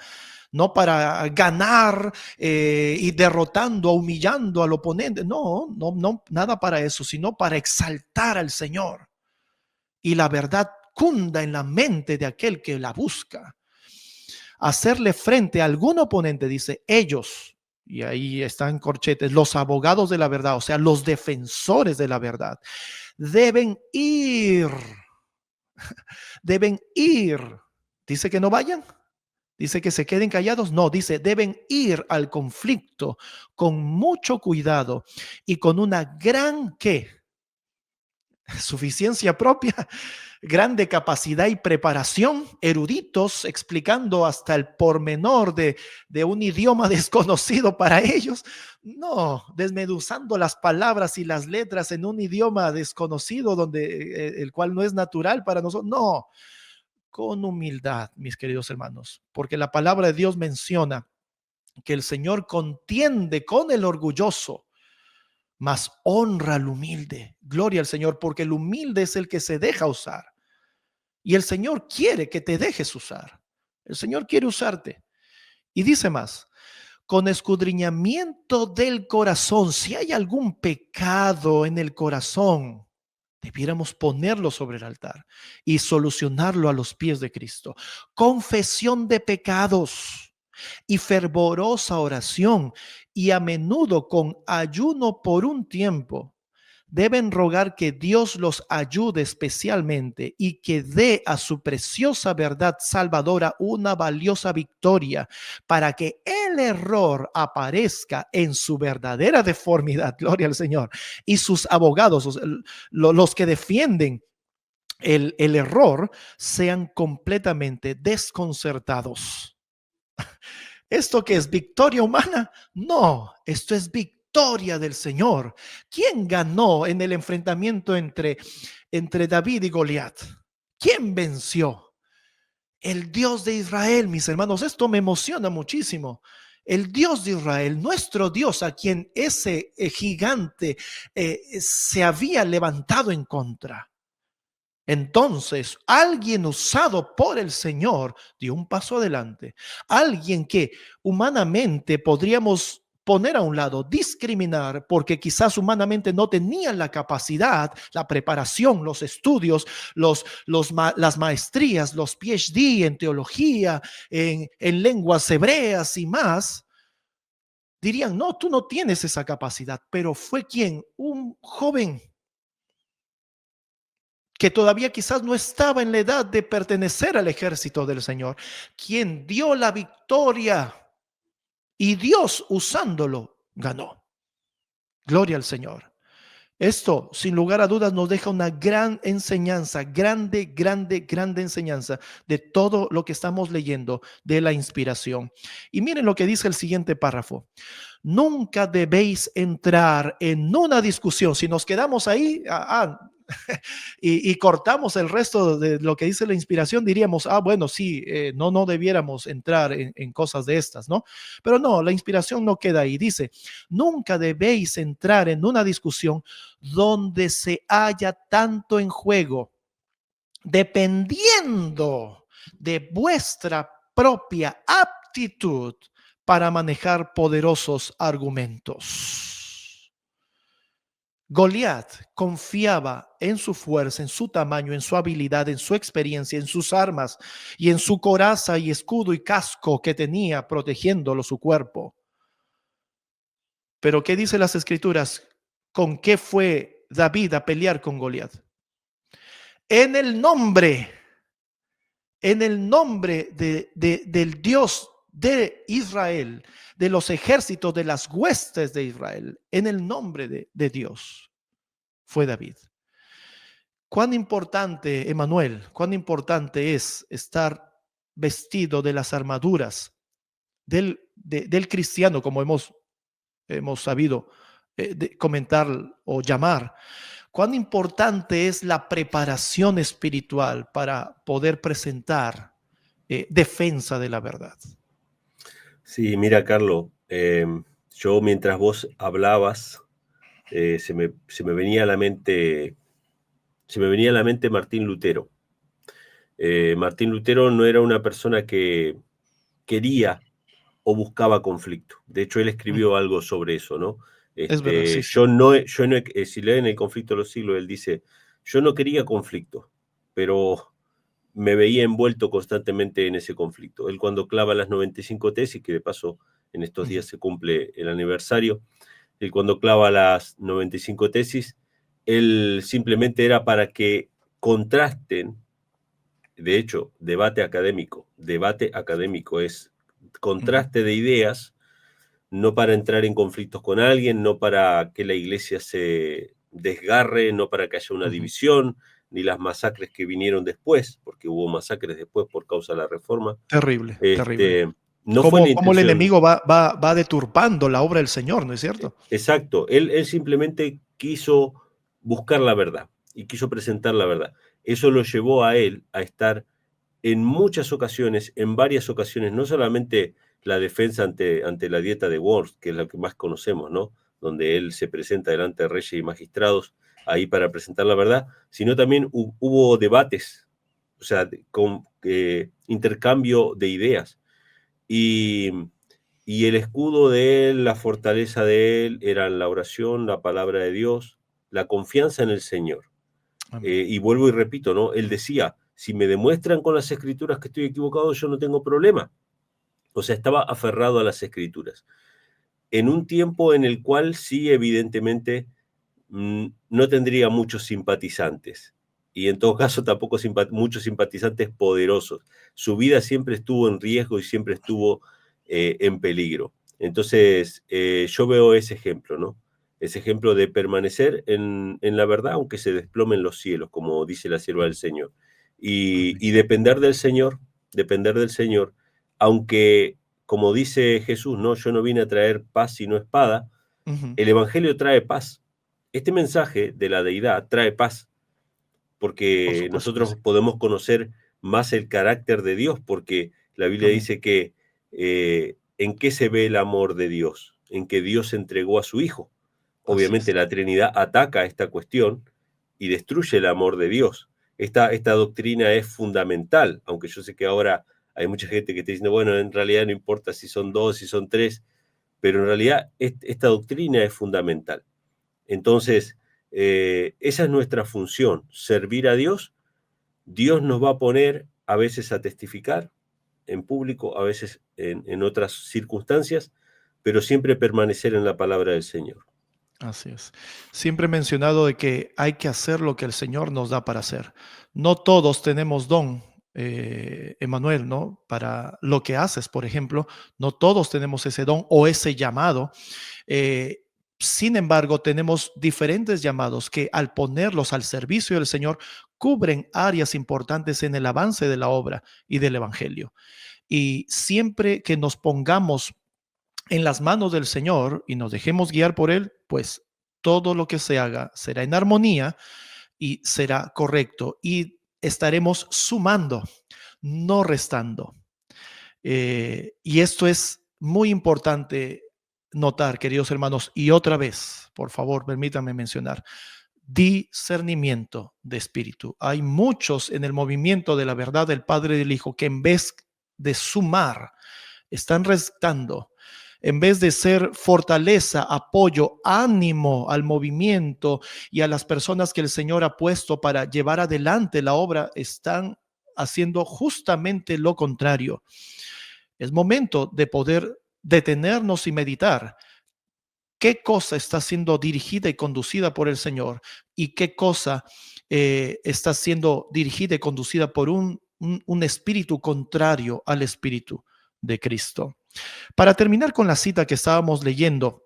no para ganar y derrotando, humillando al oponente. No, no, no, nada para eso, sino para exaltar al Señor. Y la verdad cunda en la mente de aquel que la busca. Hacerle frente a algún oponente, dice ellos, y ahí están corchetes, los abogados de la verdad, o sea, los defensores de la verdad, deben ir, deben ir. Dice que no vayan, dice que se queden callados, no, dice deben ir al conflicto con mucho cuidado y con una gran, ¿qué? Suficiencia propia, grande capacidad y preparación, eruditos explicando hasta el pormenor de un idioma desconocido para ellos. No, desmeduzando las palabras y las letras en un idioma desconocido donde el cual no es natural para nosotros. No, con humildad, mis queridos hermanos, porque la palabra de Dios menciona que el Señor contiende con el orgulloso, mas honra al humilde. Gloria al Señor, porque el humilde es el que se deja usar. Y el Señor quiere que te dejes usar. El Señor quiere usarte. Y dice más, con escudriñamiento del corazón, si hay algún pecado en el corazón, debiéramos ponerlo sobre el altar y solucionarlo a los pies de Cristo. Confesión de pecados y fervorosa oración, y a menudo con ayuno por un tiempo, deben rogar que Dios los ayude especialmente y que dé a su preciosa verdad salvadora una valiosa victoria para que el error aparezca en su verdadera deformidad, gloria al Señor, y sus abogados, los que defienden el error, sean completamente desconcertados. ¿Esto qué es? ¿Victoria humana? No, esto es victoria del Señor. ¿Quién ganó en el enfrentamiento entre David y Goliat? ¿Quién venció? El Dios de Israel, mis hermanos. Esto me emociona muchísimo. El Dios de Israel, nuestro Dios, a quien ese gigante se había levantado en contra. Entonces, alguien usado por el Señor dio un paso adelante. Alguien que humanamente podríamos poner a un lado, discriminar, porque quizás humanamente no tenían la capacidad, la preparación, los estudios, las maestrías, los PhD en teología, en lenguas hebreas y más. Dirían, no, tú no tienes esa capacidad, pero fue quien, un joven que todavía quizás no estaba en la edad de pertenecer al ejército del Señor, quien dio la victoria, y Dios usándolo ganó. Gloria al Señor. Esto, sin lugar a dudas, nos deja una gran enseñanza, grande enseñanza de todo lo que estamos leyendo de la inspiración. Y miren lo que dice el siguiente párrafo. Nunca debéis entrar en una discusión. Si nos quedamos ahí, y cortamos el resto de lo que dice la inspiración, diríamos, bueno, sí, no debiéramos entrar en cosas de estas, ¿no? Pero no, la inspiración no queda ahí. Dice, nunca debéis entrar en una discusión donde se haya tanto en juego, dependiendo de vuestra propia aptitud para manejar poderosos argumentos. Goliat confiaba en su fuerza, en su tamaño, en su habilidad, en su experiencia, en sus armas y en su coraza y escudo y casco que tenía protegiéndolo su cuerpo. Pero ¿qué dice las escrituras? ¿Con qué fue David a pelear con Goliat? En el nombre del Dios de Israel, de los ejércitos, de las huestes de Israel, en el nombre de Dios, fue David. Cuán importante, Emanuel, cuán importante es estar vestido de las armaduras del cristiano, como hemos sabido comentar o llamar. Cuán importante es la preparación espiritual para poder presentar defensa de la verdad. Sí, mira, Carlos, yo mientras vos hablabas, se me venía a la mente Martín Lutero. Martín Lutero no era una persona que quería o buscaba conflicto. De hecho, él escribió algo sobre eso, ¿no? Es verdad, sí. Si leen El conflicto de los siglos, él dice, yo no quería conflicto, pero me veía envuelto constantemente en ese conflicto. Él cuando clava las 95 tesis, que de paso En estos días se cumple el aniversario. Él cuando clava las 95 tesis, él simplemente era para que contrasten, de hecho, debate académico es contraste de ideas, no para entrar en conflictos con alguien, no para que la iglesia se desgarre, no para que haya una división, ni las masacres que vinieron después, porque hubo masacres después por causa de la reforma. Terrible, terrible. No fue la Cómo el intención. enemigo va deturpando la obra del Señor, ¿no es cierto? Exacto, él simplemente quiso buscar la verdad y quiso presentar la verdad. Eso lo llevó a él a estar en muchas ocasiones, en varias ocasiones, no solamente la defensa ante la dieta de Worms, que es la que más conocemos, ¿no? Donde él se presenta delante de reyes y magistrados ahí para presentar la verdad, sino también hubo debates, o sea, con intercambio de ideas. Y, y el escudo de él, la fortaleza de él, eran la oración, la palabra de Dios, la confianza en el Señor. Amén. Y vuelvo y repito, ¿no? Él decía, si me demuestran con las escrituras que estoy equivocado, yo no tengo problema. O sea, estaba aferrado a las escrituras. En un tiempo en el cual sí, evidentemente, no tendría muchos simpatizantes. Y en todo caso, tampoco muchos simpatizantes poderosos. Su vida siempre estuvo en riesgo y siempre estuvo en peligro. Entonces, yo veo ese ejemplo, ¿no? Ese ejemplo de permanecer en la verdad, aunque se desplomen los cielos, como dice la sierva del Señor. Amén. Y depender del Señor, aunque, como dice Jesús, ¿no? Yo no vine a traer paz sino espada. Ujú. El Evangelio trae paz. Este mensaje de la deidad trae paz, Por porque supuesto que sí. nosotros podemos conocer más el carácter de Dios, porque la Biblia Amén. dice que ¿en qué se ve el amor de Dios? En que Dios entregó a su Hijo. Así es. Obviamente la Trinidad ataca esta cuestión y destruye el amor de Dios. Esta doctrina es fundamental, aunque yo sé que ahora hay mucha gente que está diciendo, bueno, en realidad no importa si son dos, si son tres, pero en realidad esta doctrina es fundamental. Entonces, esa es nuestra función, servir a Dios. Dios nos va a poner a veces a testificar en público, a veces en otras circunstancias, pero siempre permanecer en la palabra del Señor. Así es. Siempre he mencionado de que hay que hacer lo que el Señor nos da para hacer. No todos tenemos don, Emanuel, ¿no? Para lo que haces, por ejemplo, no todos tenemos ese don o ese llamado. Eh, Sin embargo, tenemos diferentes llamados que al ponerlos al servicio del Señor cubren áreas importantes en el avance de la obra y del Evangelio. Y siempre que nos pongamos en las manos del Señor y nos dejemos guiar por Él, pues todo lo que se haga será en armonía y será correcto y estaremos sumando, no restando. Y esto es muy importante notar, queridos hermanos, y otra vez, por favor, permítanme mencionar, discernimiento de espíritu. Hay muchos en el movimiento de la verdad del Padre y del Hijo que en vez de sumar, están restando. En vez de ser fortaleza, apoyo, ánimo al movimiento y a las personas que el Señor ha puesto para llevar adelante la obra, están haciendo justamente lo contrario. Es momento de poder detenernos y meditar qué cosa está siendo dirigida y conducida por el Señor y qué cosa está siendo dirigida y conducida por un espíritu contrario al espíritu de Cristo. Para terminar con la cita que estábamos leyendo,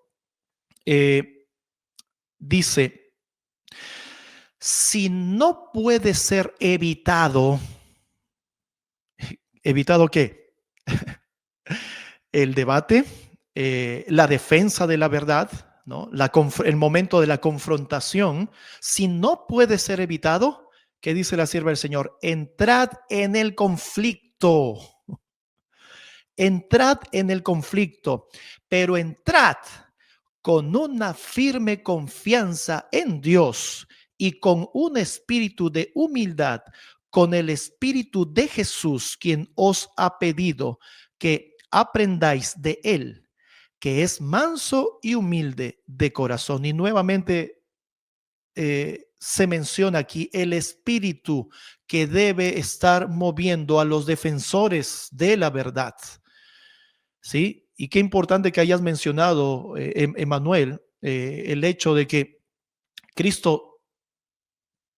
dice, si no puede ser evitado, ¿evitado qué? El debate, la defensa de la verdad, ¿no? El momento de la confrontación, si no puede ser evitado, ¿qué dice la sierva del Señor? Entrad en el conflicto. Entrad en el conflicto, pero entrad con una firme confianza en Dios y con un espíritu de humildad, con el espíritu de Jesús, quien os ha pedido que aprendáis de él, que es manso y humilde de corazón. Y nuevamente se menciona aquí el espíritu que debe estar moviendo a los defensores de la verdad. ¿Sí? Y qué importante que hayas mencionado, Emanuel, el hecho de que Cristo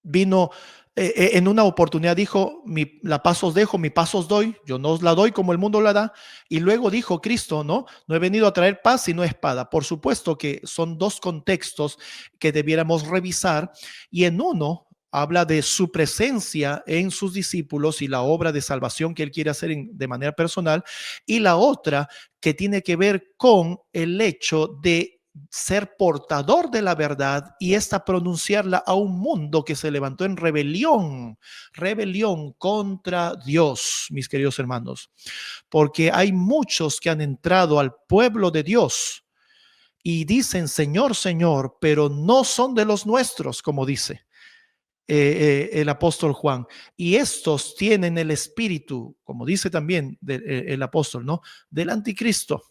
vino en una oportunidad, dijo, la paz os dejo, mi paz os doy, yo no os la doy como el mundo la da. Y luego dijo Cristo, no he venido a traer paz sino espada. Por supuesto que son dos contextos que debiéramos revisar, y en uno habla de su presencia en sus discípulos y la obra de salvación que él quiere hacer de manera personal, y la otra que tiene que ver con el hecho de ser portador de la verdad y esta pronunciarla a un mundo que se levantó en rebelión contra Dios, mis queridos hermanos, porque hay muchos que han entrado al pueblo de Dios y dicen Señor, Señor, pero no son de los nuestros, como dice el apóstol Juan. Y estos tienen el espíritu, como dice también el apóstol, ¿no? Del anticristo.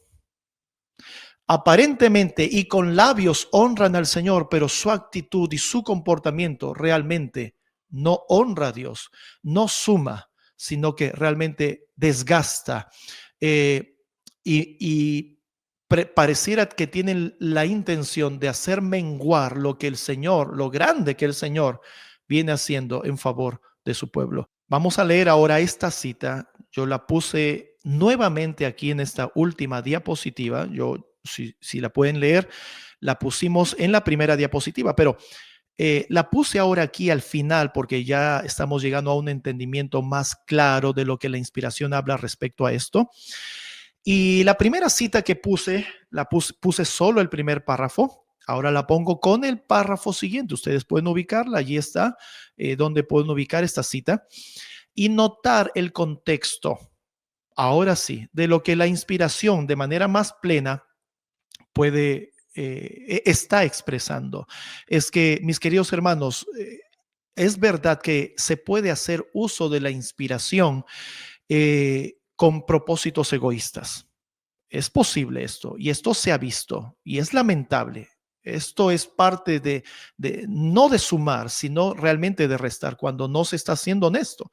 Aparentemente y con labios honran al Señor, pero su actitud y su comportamiento realmente no honra a Dios, no suma, sino que realmente desgasta. eh, y pareciera que tienen la intención de hacer menguar lo que el Señor, lo grande que el Señor viene haciendo en favor de su pueblo. Vamos a leer ahora esta cita. Yo la puse nuevamente aquí en esta última diapositiva. Si la pueden leer, la pusimos en la primera diapositiva, pero la puse ahora aquí al final porque ya estamos llegando a un entendimiento más claro de lo que la inspiración habla respecto a esto. Y la primera cita que puse solo el primer párrafo. Ahora la pongo con el párrafo siguiente. Ustedes pueden ubicarla. Allí está donde pueden ubicar esta cita y notar el contexto. Ahora sí, de lo que la inspiración de manera más plena está expresando. Es que, mis queridos hermanos, es verdad que se puede hacer uso de la inspiración con propósitos egoístas. Es posible esto, y esto se ha visto, y es lamentable. Esto es parte no de sumar, sino realmente de restar, cuando no se está siendo honesto.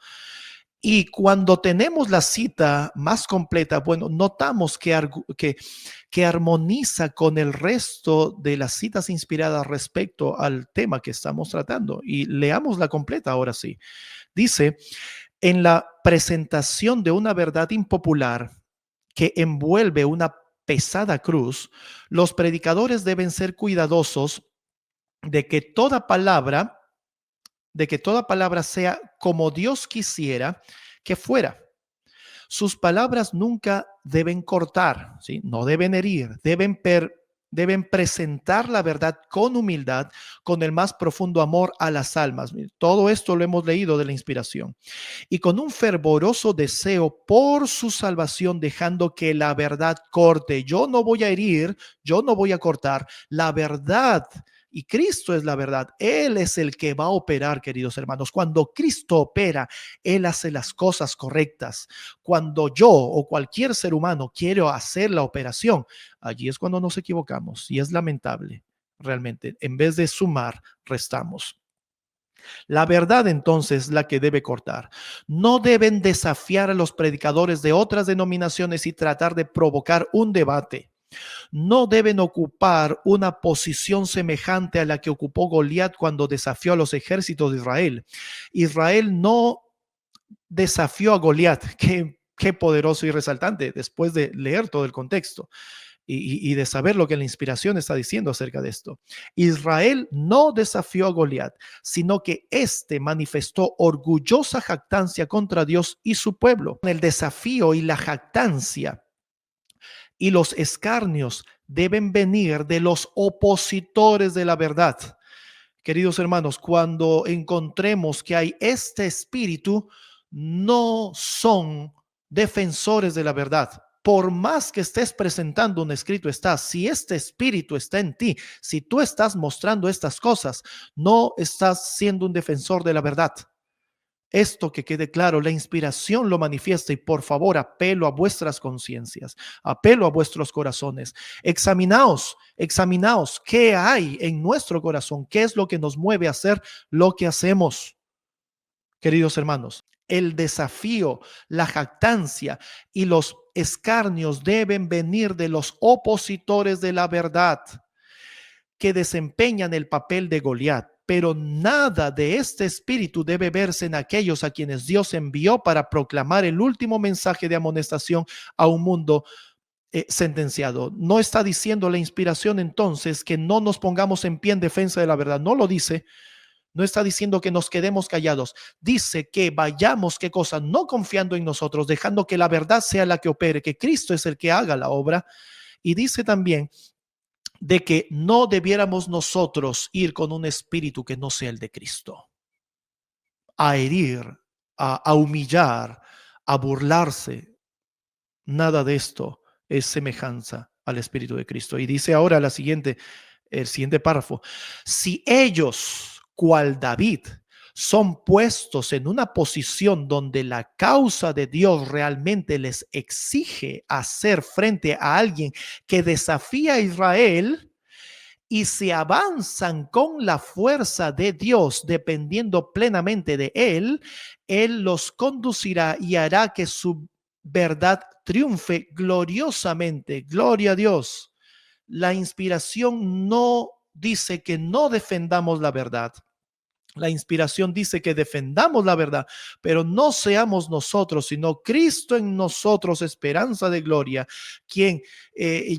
Y cuando tenemos la cita más completa, bueno, notamos que armoniza con el resto de las citas inspiradas respecto al tema que estamos tratando. Y leamos la completa ahora sí. Dice, en la presentación de una verdad impopular que envuelve una pesada cruz, los predicadores deben ser cuidadosos de que toda palabra sea como Dios quisiera que fuera. Sus palabras nunca deben cortar, ¿sí? No deben herir, deben presentar la verdad con humildad, con el más profundo amor a las almas. Todo esto lo hemos leído de la inspiración. Y con un fervoroso deseo por su salvación, dejando que la verdad corte. Yo no voy a herir, yo no voy a cortar. La verdad, y Cristo es la verdad. Él es el que va a operar, queridos hermanos. Cuando Cristo opera, Él hace las cosas correctas. Cuando yo o cualquier ser humano quiere hacer la operación, allí es cuando nos equivocamos. Y es lamentable, realmente. En vez de sumar, restamos. La verdad entonces es la que debe cortar. No deben desafiar a los predicadores de otras denominaciones y tratar de provocar un debate. No deben ocupar una posición semejante a la que ocupó Goliat cuando desafió a los ejércitos de Israel. Israel no desafió a Goliat. Qué poderoso y resaltante después de leer todo el contexto y de saber lo que la inspiración está diciendo acerca de esto. Israel no desafió a Goliat, sino que éste manifestó orgullosa jactancia contra Dios y su pueblo. El desafío y la jactancia y los escarnios deben venir de los opositores de la verdad. Queridos hermanos, cuando encontremos que hay este espíritu, no son defensores de la verdad. Por más que estés presentando un escrito, si este espíritu está en ti, si tú estás mostrando estas cosas, no estás siendo un defensor de la verdad. Esto que quede claro, la inspiración lo manifiesta y por favor apelo a vuestras conciencias, apelo a vuestros corazones. Examinaos qué hay en nuestro corazón, qué es lo que nos mueve a hacer lo que hacemos. Queridos hermanos, el desafío, la jactancia y los escarnios deben venir de los opositores de la verdad, que desempeñan el papel de Goliat, pero nada de este espíritu debe verse en aquellos a quienes Dios envió para proclamar el último mensaje de amonestación a un mundo sentenciado. No está diciendo la inspiración entonces que no nos pongamos en pie en defensa de la verdad. No lo dice. No está diciendo que nos quedemos callados. Dice que vayamos, ¿qué cosa? No confiando en nosotros, dejando que la verdad sea la que opere, que Cristo es el que haga la obra. Y dice también de que no debiéramos nosotros ir con un espíritu que no sea el de Cristo, a herir, a humillar, a burlarse. Nada de esto es semejanza al Espíritu de Cristo. Y dice ahora el siguiente párrafo: si ellos, cual David, son puestos en una posición donde la causa de Dios realmente les exige hacer frente a alguien que desafía a Israel, y se avanzan con la fuerza de Dios dependiendo plenamente de Él, Él los conducirá y hará que su verdad triunfe gloriosamente. Gloria a Dios. La inspiración no dice que no defendamos la verdad. La inspiración dice que defendamos la verdad, pero no seamos nosotros, sino Cristo en nosotros, esperanza de gloria, quien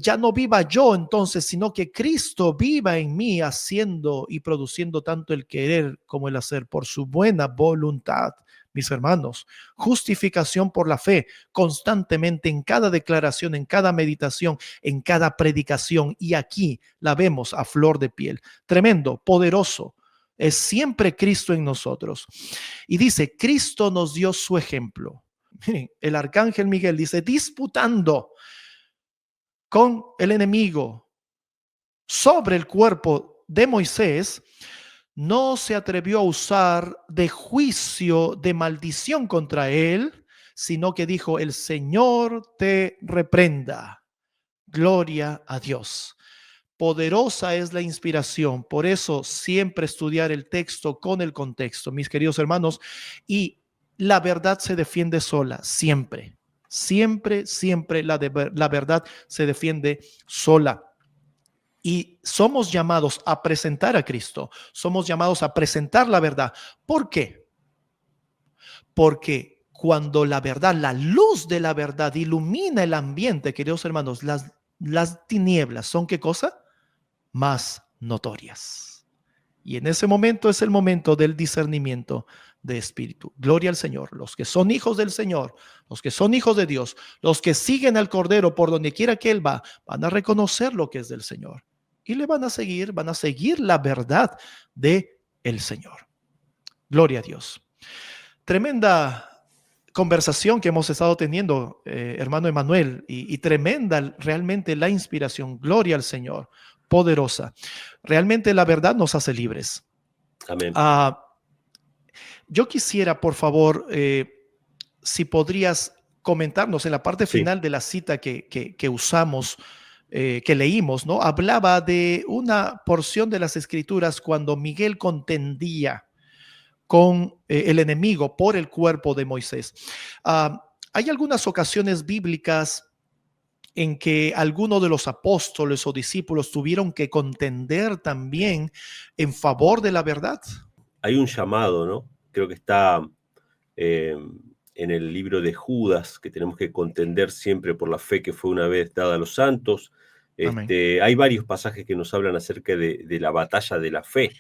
ya no viva yo entonces, sino que Cristo viva en mí, haciendo y produciendo tanto el querer como el hacer por su buena voluntad. Mis hermanos, justificación por la fe constantemente en cada declaración, en cada meditación, en cada predicación, y aquí la vemos a flor de piel. Tremendo, poderoso. Es siempre Cristo en nosotros. Y dice, Cristo nos dio su ejemplo. Miren, el arcángel Miguel dice, disputando con el enemigo sobre el cuerpo de Moisés, no se atrevió a usar de juicio de maldición contra él, sino que dijo, el Señor te reprenda. Gloria a Dios. Poderosa es la inspiración, por eso siempre estudiar el texto con el contexto, mis queridos hermanos, y la verdad se defiende sola, siempre, siempre la verdad se defiende sola. Y somos llamados a presentar a Cristo, somos llamados a presentar la verdad. ¿Por qué? Porque cuando la verdad, la luz de la verdad ilumina el ambiente, queridos hermanos, las tinieblas son ¿qué cosa? Más notorias. Y en ese momento es el momento del discernimiento de espíritu. Gloria al Señor. Los que son hijos del Señor, los que son hijos de Dios, los que siguen al Cordero por donde quiera que Él va, van a reconocer lo que es del Señor. Y le van a seguir la verdad de el Señor. Gloria a Dios. Tremenda conversación que hemos estado teniendo, hermano Emanuel, y tremenda realmente la inspiración. Gloria al Señor, poderosa. Realmente la verdad nos hace libres. Amén. Yo quisiera, por favor, si podrías comentarnos en la parte final de la cita que usamos, que leímos, ¿no? Hablaba de una porción de las Escrituras cuando Miguel contendía con el enemigo por el cuerpo de Moisés. Hay algunas ocasiones bíblicas en que algunos de los apóstoles o discípulos tuvieron que contender también en favor de la verdad. Hay un llamado, ¿no? Creo que está en el libro de Judas, que tenemos que contender siempre por la fe que fue una vez dada a los santos. Hay varios pasajes que nos hablan acerca de la batalla de la fe.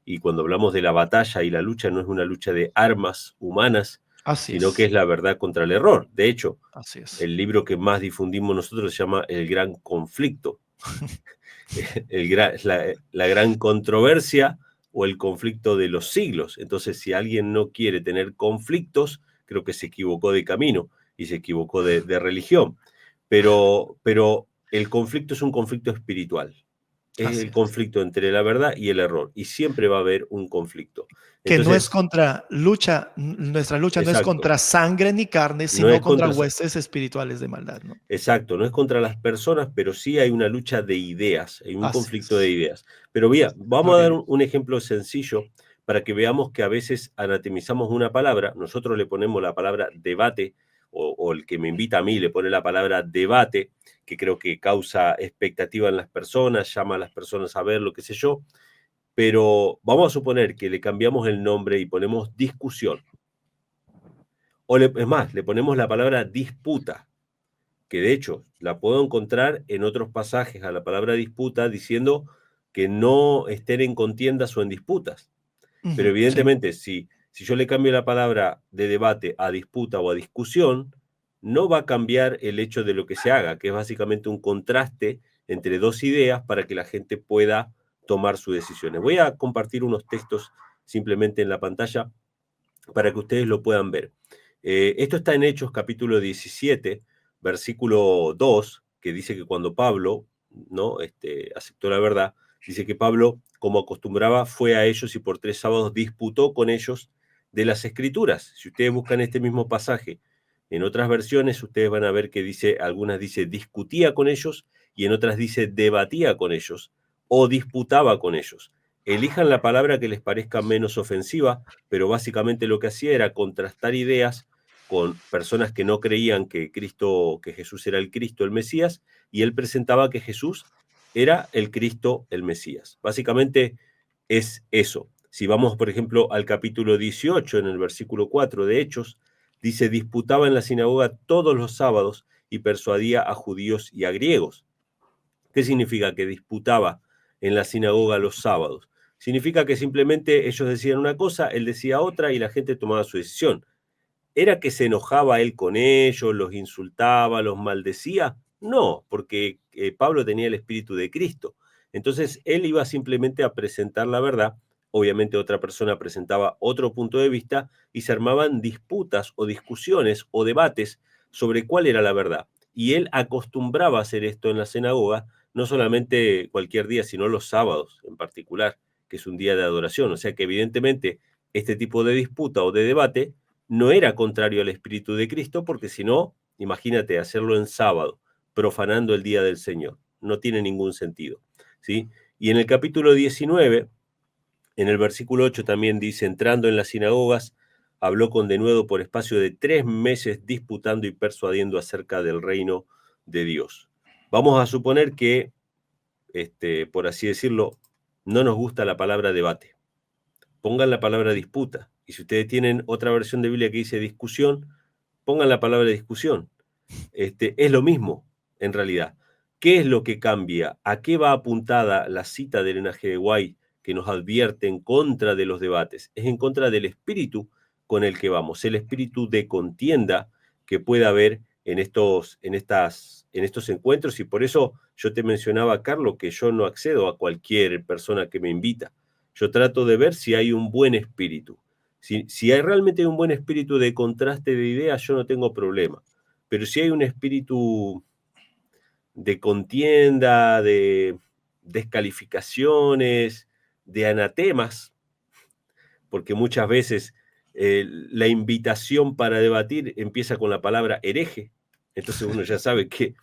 Y cuando hablamos de la batalla y la lucha, no es una lucha de armas humanas, sino que es la verdad contra el error. De hecho, el libro que más difundimos nosotros se llama El Gran Conflicto. La gran controversia o el conflicto de los siglos. Entonces, si alguien no quiere tener conflictos, creo que se equivocó de camino y se equivocó de religión. Pero el conflicto es un conflicto espiritual. Es el conflicto entre la verdad y el error, y siempre va a haber un conflicto. Entonces, que no es contra lucha, nuestra lucha no es contra sangre ni carne, sino no contra huestes espirituales de maldad, ¿no? Exacto, no es contra las personas, pero sí hay una lucha de ideas, hay un conflicto de ideas. Pero vamos a dar un ejemplo sencillo para que veamos que a veces anatemizamos una palabra, nosotros le ponemos la palabra debate o el que me invita a mí le pone la palabra debate, que creo que causa expectativa en las personas, llama a las personas a ver lo que sé yo, pero vamos a suponer que le cambiamos el nombre y ponemos discusión, es más, le ponemos la palabra disputa, que de hecho la puedo encontrar en otros pasajes a la palabra disputa diciendo que no estén en contiendas o en disputas. Pero Ujú, sí. evidentemente, si yo le cambio la palabra de debate a disputa o a discusión, no va a cambiar el hecho de lo que se haga, que es básicamente un contraste entre dos ideas para que la gente pueda tomar sus decisiones. Voy a compartir unos textos simplemente en la pantalla para que ustedes lo puedan ver. Esto está en Hechos capítulo 17, versículo 2, que dice que cuando Pablo, ¿no? Aceptó la verdad, dice que Pablo, como acostumbraba, fue a ellos y por 3 sábados disputó con ellos de las Escrituras. Si ustedes buscan este mismo pasaje en otras versiones, ustedes van a ver que dice, algunas dice discutía con ellos y en otras dice debatía con ellos o disputaba con ellos. Elijan la palabra que les parezca menos ofensiva, pero básicamente lo que hacía era contrastar ideas con personas que no creían que Jesús era el Cristo, el Mesías, y él presentaba que Jesús era el Cristo, el Mesías. Básicamente es eso. Si vamos, por ejemplo, al capítulo 18, en el versículo 4 de Hechos, dice, disputaba en la sinagoga todos los sábados y persuadía a judíos y a griegos. ¿Qué significa que disputaba en la sinagoga los sábados? Significa que simplemente ellos decían una cosa, él decía otra y la gente tomaba su decisión. ¿Era que se enojaba él con ellos, los insultaba, los maldecía? No, porque Pablo tenía el espíritu de Cristo. Entonces él iba simplemente a presentar la verdad, obviamente otra persona presentaba otro punto de vista y se armaban disputas o discusiones o debates sobre cuál era la verdad. Y él acostumbraba a hacer esto en la sinagoga, no solamente cualquier día, sino los sábados en particular, que es un día de adoración. O sea que evidentemente este tipo de disputa o de debate no era contrario al Espíritu de Cristo, porque si no, imagínate hacerlo en sábado, profanando el día del Señor. No tiene ningún sentido, ¿sí? Y en el capítulo 19, en el versículo 8 también dice, entrando en las sinagogas, habló con denuedo por espacio de 3 meses, disputando y persuadiendo acerca del reino de Dios. Vamos a suponer que, por así decirlo, no nos gusta la palabra debate. Pongan la palabra disputa. Y si ustedes tienen otra versión de Biblia que dice discusión, pongan la palabra discusión. Es lo mismo, en realidad. ¿Qué es lo que cambia? ¿A qué va apuntada la cita de Elena G. de White que nos advierte en contra de los debates? Es en contra del espíritu con el que vamos, el espíritu de contienda que puede haber en estos encuentros, y por eso yo te mencionaba, Carlos, que yo no accedo a cualquier persona que me invita. Yo trato de ver si hay un buen espíritu. Si hay realmente un buen espíritu de contraste de ideas, yo no tengo problema. Pero si hay un espíritu de contienda, de descalificaciones, de anatemas, porque muchas veces la invitación para debatir empieza con la palabra hereje, entonces uno ya sabe que,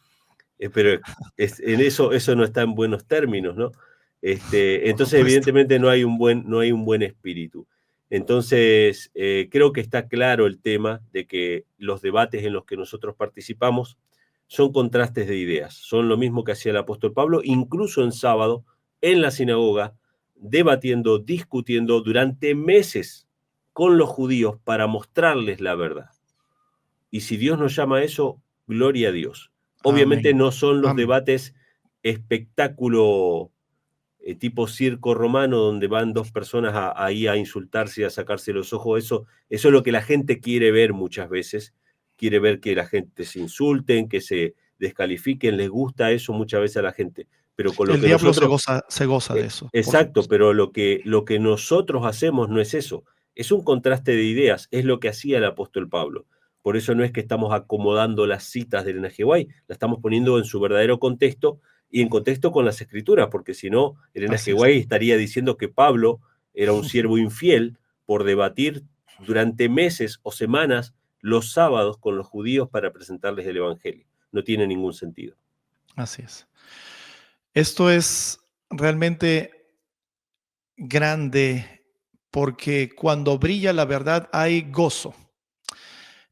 pero en eso no está en buenos términos, ¿no? Por Entonces, supuesto. evidentemente, no hay un buen espíritu. Entonces, creo que está claro el tema de que los debates en los que nosotros participamos son contrastes de ideas, son lo mismo que hacía el apóstol Pablo, incluso en sábado, en la sinagoga, debatiendo, discutiendo durante meses con los judíos para mostrarles la verdad. Y si Dios nos llama a eso, gloria a Dios. Obviamente Amén. no son los Amén. debates espectáculo tipo circo romano donde van dos personas ahí a insultarse y a sacarse los ojos. Eso es lo que la gente quiere ver muchas veces. Quiere ver que la gente se insulten, que se descalifiquen. Les gusta eso muchas veces a la gente. Pero con lo El que diablo nosotros se goza de eso, por Exacto, supuesto. pero lo que nosotros hacemos no es eso, es un contraste de ideas, es lo que hacía el apóstol Pablo. Por eso no es que estamos acomodando las citas del Elena G. White, la estamos poniendo en su verdadero contexto y en contexto con las escrituras, porque si no, Elena Así G. es. White estaría diciendo que Pablo era un siervo infiel por debatir durante meses o semanas los sábados con los judíos para presentarles el Evangelio. No tiene ningún sentido. Así es. Esto es realmente grande porque cuando brilla la verdad hay gozo.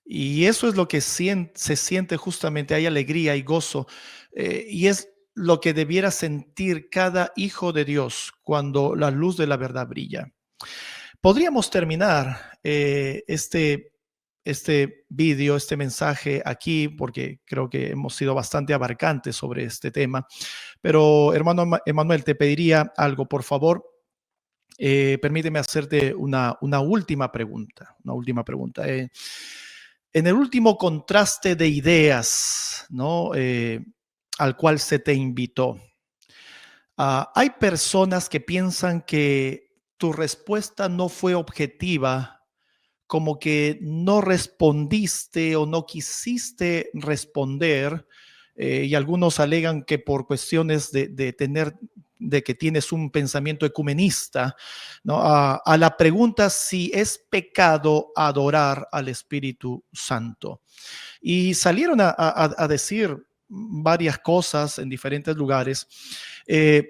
Y eso es lo que se siente justamente, hay alegría y gozo. Y es lo que debiera sentir cada hijo de Dios cuando la luz de la verdad brilla. Podríamos terminar este vídeo, este mensaje aquí, porque creo que hemos sido bastante abarcantes sobre este tema. Pero hermano Emanuel, te pediría algo, por favor. Permíteme hacerte una última pregunta. Una última pregunta. En el último contraste de ideas, ¿no? Al cual se te invitó, hay personas que piensan que tu respuesta no fue objetiva, como que no respondiste o no quisiste responder, y algunos alegan que por cuestiones de que tienes un pensamiento ecumenista, ¿no? A la pregunta si es pecado adorar al Espíritu Santo. Y salieron a decir varias cosas en diferentes lugares. Eh,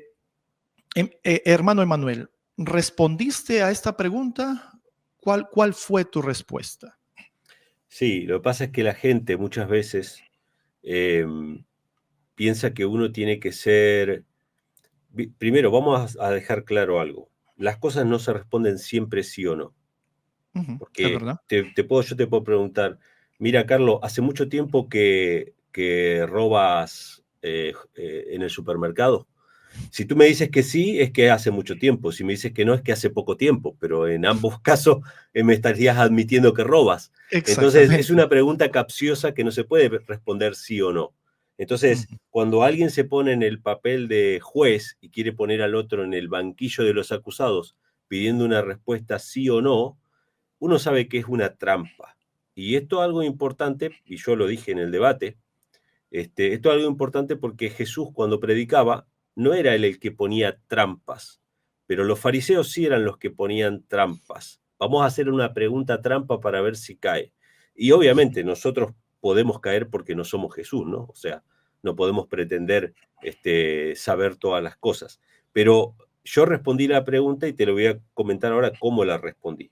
Hermano Emanuel, ¿respondiste a esta pregunta? ¿Cuál fue tu respuesta? Sí, lo que pasa es que la gente muchas veces piensa que uno tiene que ser... Primero, vamos a dejar claro algo. Las cosas no se responden siempre sí o no. Ujú, es Porque verdad. yo te puedo preguntar, mira, Carlos, hace mucho tiempo que robas en el supermercado. Si tú me dices que sí, es que hace mucho tiempo. Si me dices que no, es que hace poco tiempo. Pero en ambos casos me estarías admitiendo que robas. Entonces, es Exactamente. una pregunta capciosa que no se puede responder sí o no. Entonces, Ujú, cuando alguien se pone en el papel de juez y quiere poner al otro en el banquillo de los acusados pidiendo una respuesta sí o no, uno sabe que es una trampa. Y esto es algo importante, y yo lo dije en el debate, esto es algo importante porque Jesús cuando predicaba no era él el que ponía trampas, pero los fariseos sí eran los que ponían trampas. Vamos a hacer una pregunta trampa para ver si cae. Y obviamente nosotros podemos caer porque no somos Jesús, ¿no? O sea, no podemos pretender saber todas las cosas. Pero yo respondí la pregunta y te lo voy a comentar ahora cómo la respondí.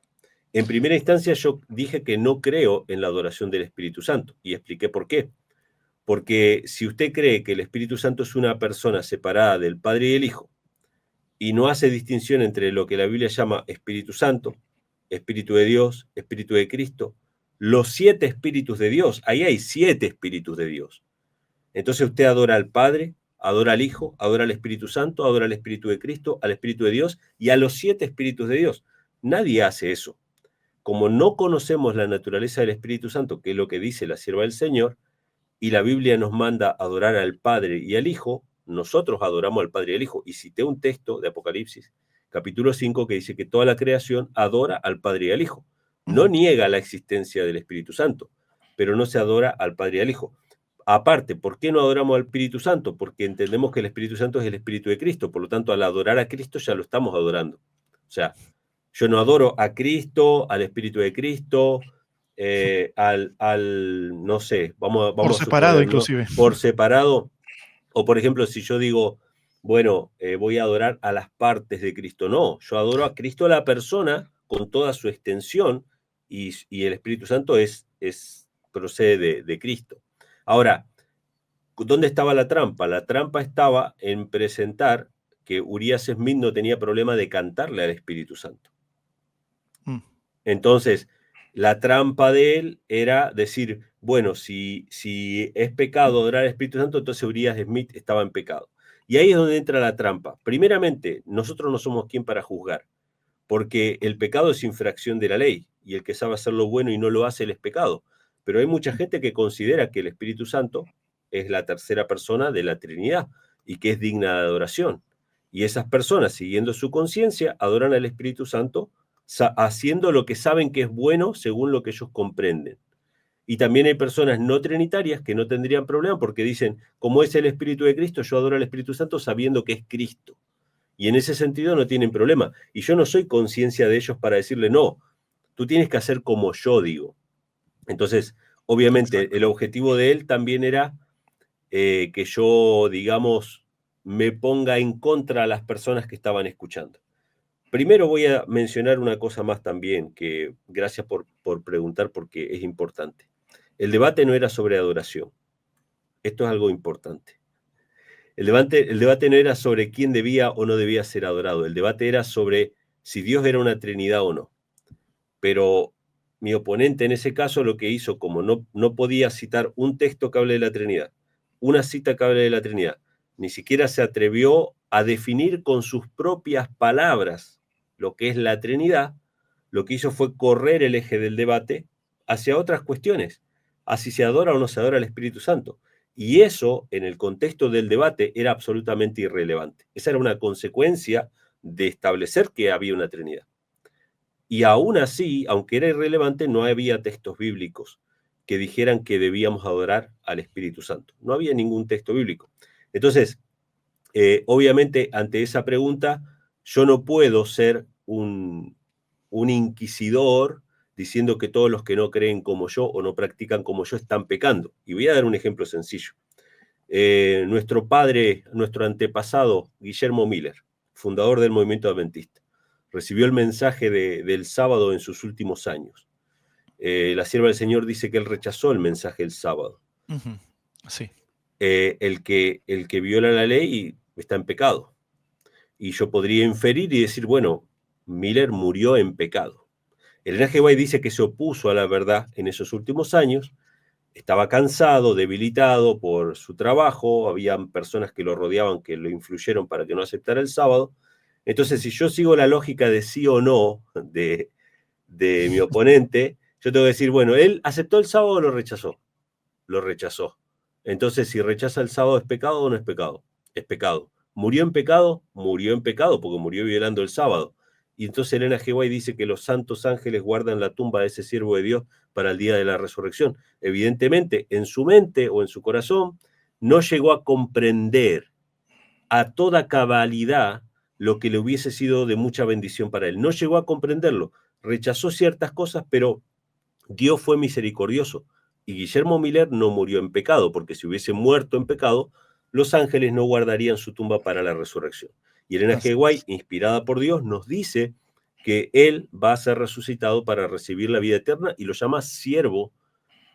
En primera instancia yo dije que no creo en la adoración del Espíritu Santo y expliqué por qué. Porque si usted cree que el Espíritu Santo es una persona separada del Padre y del Hijo y no hace distinción entre lo que la Biblia llama Espíritu Santo, Espíritu de Dios, Espíritu de Cristo, los 7 espíritus de Dios, ahí hay 7 espíritus de Dios. Entonces usted adora al Padre, adora al Hijo, adora al Espíritu Santo, adora al Espíritu de Cristo, al Espíritu de Dios y a los 7 espíritus de Dios. Nadie hace eso. Como no conocemos la naturaleza del Espíritu Santo, que es lo que dice la sierva del Señor, y la Biblia nos manda a adorar al Padre y al Hijo, nosotros adoramos al Padre y al Hijo. Y cité un texto de Apocalipsis, capítulo 5, que dice que toda la creación adora al Padre y al Hijo. No ujú, niega la existencia del Espíritu Santo, pero no se adora al Padre y al Hijo. Aparte, ¿por qué no adoramos al Espíritu Santo? Porque entendemos que el Espíritu Santo es el Espíritu de Cristo, por lo tanto, al adorar a Cristo ya lo estamos adorando. O sea, yo no adoro a Cristo, al Espíritu de Cristo, no sé, por vamos a separado, suponer, ¿no? inclusive. Por separado, o por ejemplo, si yo digo, bueno, voy a adorar a las partes de Cristo, no, yo adoro a Cristo, a la persona, con toda su extensión, y el Espíritu Santo procede de Cristo. Ahora, ¿dónde estaba la trampa? La trampa estaba en presentar que Urias Smith no tenía problema de cantarle al Espíritu Santo. Mm, Entonces, la trampa de él era decir, bueno, si es pecado adorar al Espíritu Santo, entonces Urias Smith estaba en pecado. Y ahí es donde entra la trampa. Primeramente, nosotros no somos quien para juzgar, porque el pecado es infracción de la ley, y el que sabe hacer lo bueno y no lo hace, él es pecado. Pero hay mucha gente que considera que el Espíritu Santo es la tercera persona de la Trinidad y que es digna de adoración. Y esas personas, siguiendo su conciencia, adoran al Espíritu Santo haciendo lo que saben que es bueno según lo que ellos comprenden. Y también hay personas no trinitarias que no tendrían problema porque dicen, como es el Espíritu de Cristo, yo adoro al Espíritu Santo sabiendo que es Cristo. Y en ese sentido no tienen problema. Y yo no soy conciencia de ellos para decirle, no, tú tienes que hacer como yo digo. Entonces, obviamente, exacto. el objetivo de él también era que yo, digamos, me ponga en contra a las personas que estaban escuchando. Primero voy a mencionar una cosa más también, que gracias por preguntar porque es importante. El debate no era sobre adoración. Esto es algo importante. El debate no era sobre quién debía o no debía ser adorado. El debate era sobre si Dios era una Trinidad o no. Pero mi oponente en ese caso lo que hizo, como no podía citar un texto que hable de la Trinidad, una cita que hable de la Trinidad, ni siquiera se atrevió a definir con sus propias palabras lo que es la Trinidad, lo que hizo fue correr el eje del debate hacia otras cuestiones, a si se adora o no se adora al Espíritu Santo. Y eso, en el contexto del debate, era absolutamente irrelevante. Esa era una consecuencia de establecer que había una Trinidad. Y aún así, aunque era irrelevante, no había textos bíblicos que dijeran que debíamos adorar al Espíritu Santo. No había ningún texto bíblico. Entonces, obviamente, ante esa pregunta, yo no puedo ser un inquisidor diciendo que todos los que no creen como yo o no practican como yo están pecando. Y voy a dar un ejemplo sencillo. Nuestro padre, nuestro antepasado, Guillermo Miller, fundador del movimiento adventista, recibió el mensaje del sábado en sus últimos años. La sierva del Señor dice que él rechazó el mensaje del sábado. Ujú. Sí. El que viola la ley está en pecado. Y yo podría inferir y decir, bueno, Miller murió en pecado. El Elena G. White dice que se opuso a la verdad en esos últimos años, estaba cansado, debilitado por su trabajo, habían personas que lo rodeaban que lo influyeron para que no aceptara el sábado. Entonces, si yo sigo la lógica de sí o no de mi oponente, yo tengo que decir, bueno, ¿él aceptó el sábado o lo rechazó? Lo rechazó. Entonces, si rechaza el sábado, ¿es pecado o no es pecado? Es pecado. ¿Murió en pecado? Murió en pecado porque murió violando el sábado. Y entonces Elena G. White dice que los santos ángeles guardan la tumba de ese siervo de Dios para el día de la resurrección. Evidentemente, en su mente o en su corazón, no llegó a comprender a toda cabalidad lo que le hubiese sido de mucha bendición para él. No llegó a comprenderlo. Rechazó ciertas cosas, pero Dios fue misericordioso. Y Guillermo Miller no murió en pecado, porque si hubiese muerto en pecado, los ángeles no guardarían su tumba para la resurrección. Y Elena Así G. es. White, inspirada por Dios, nos dice que él va a ser resucitado para recibir la vida eterna y lo llama siervo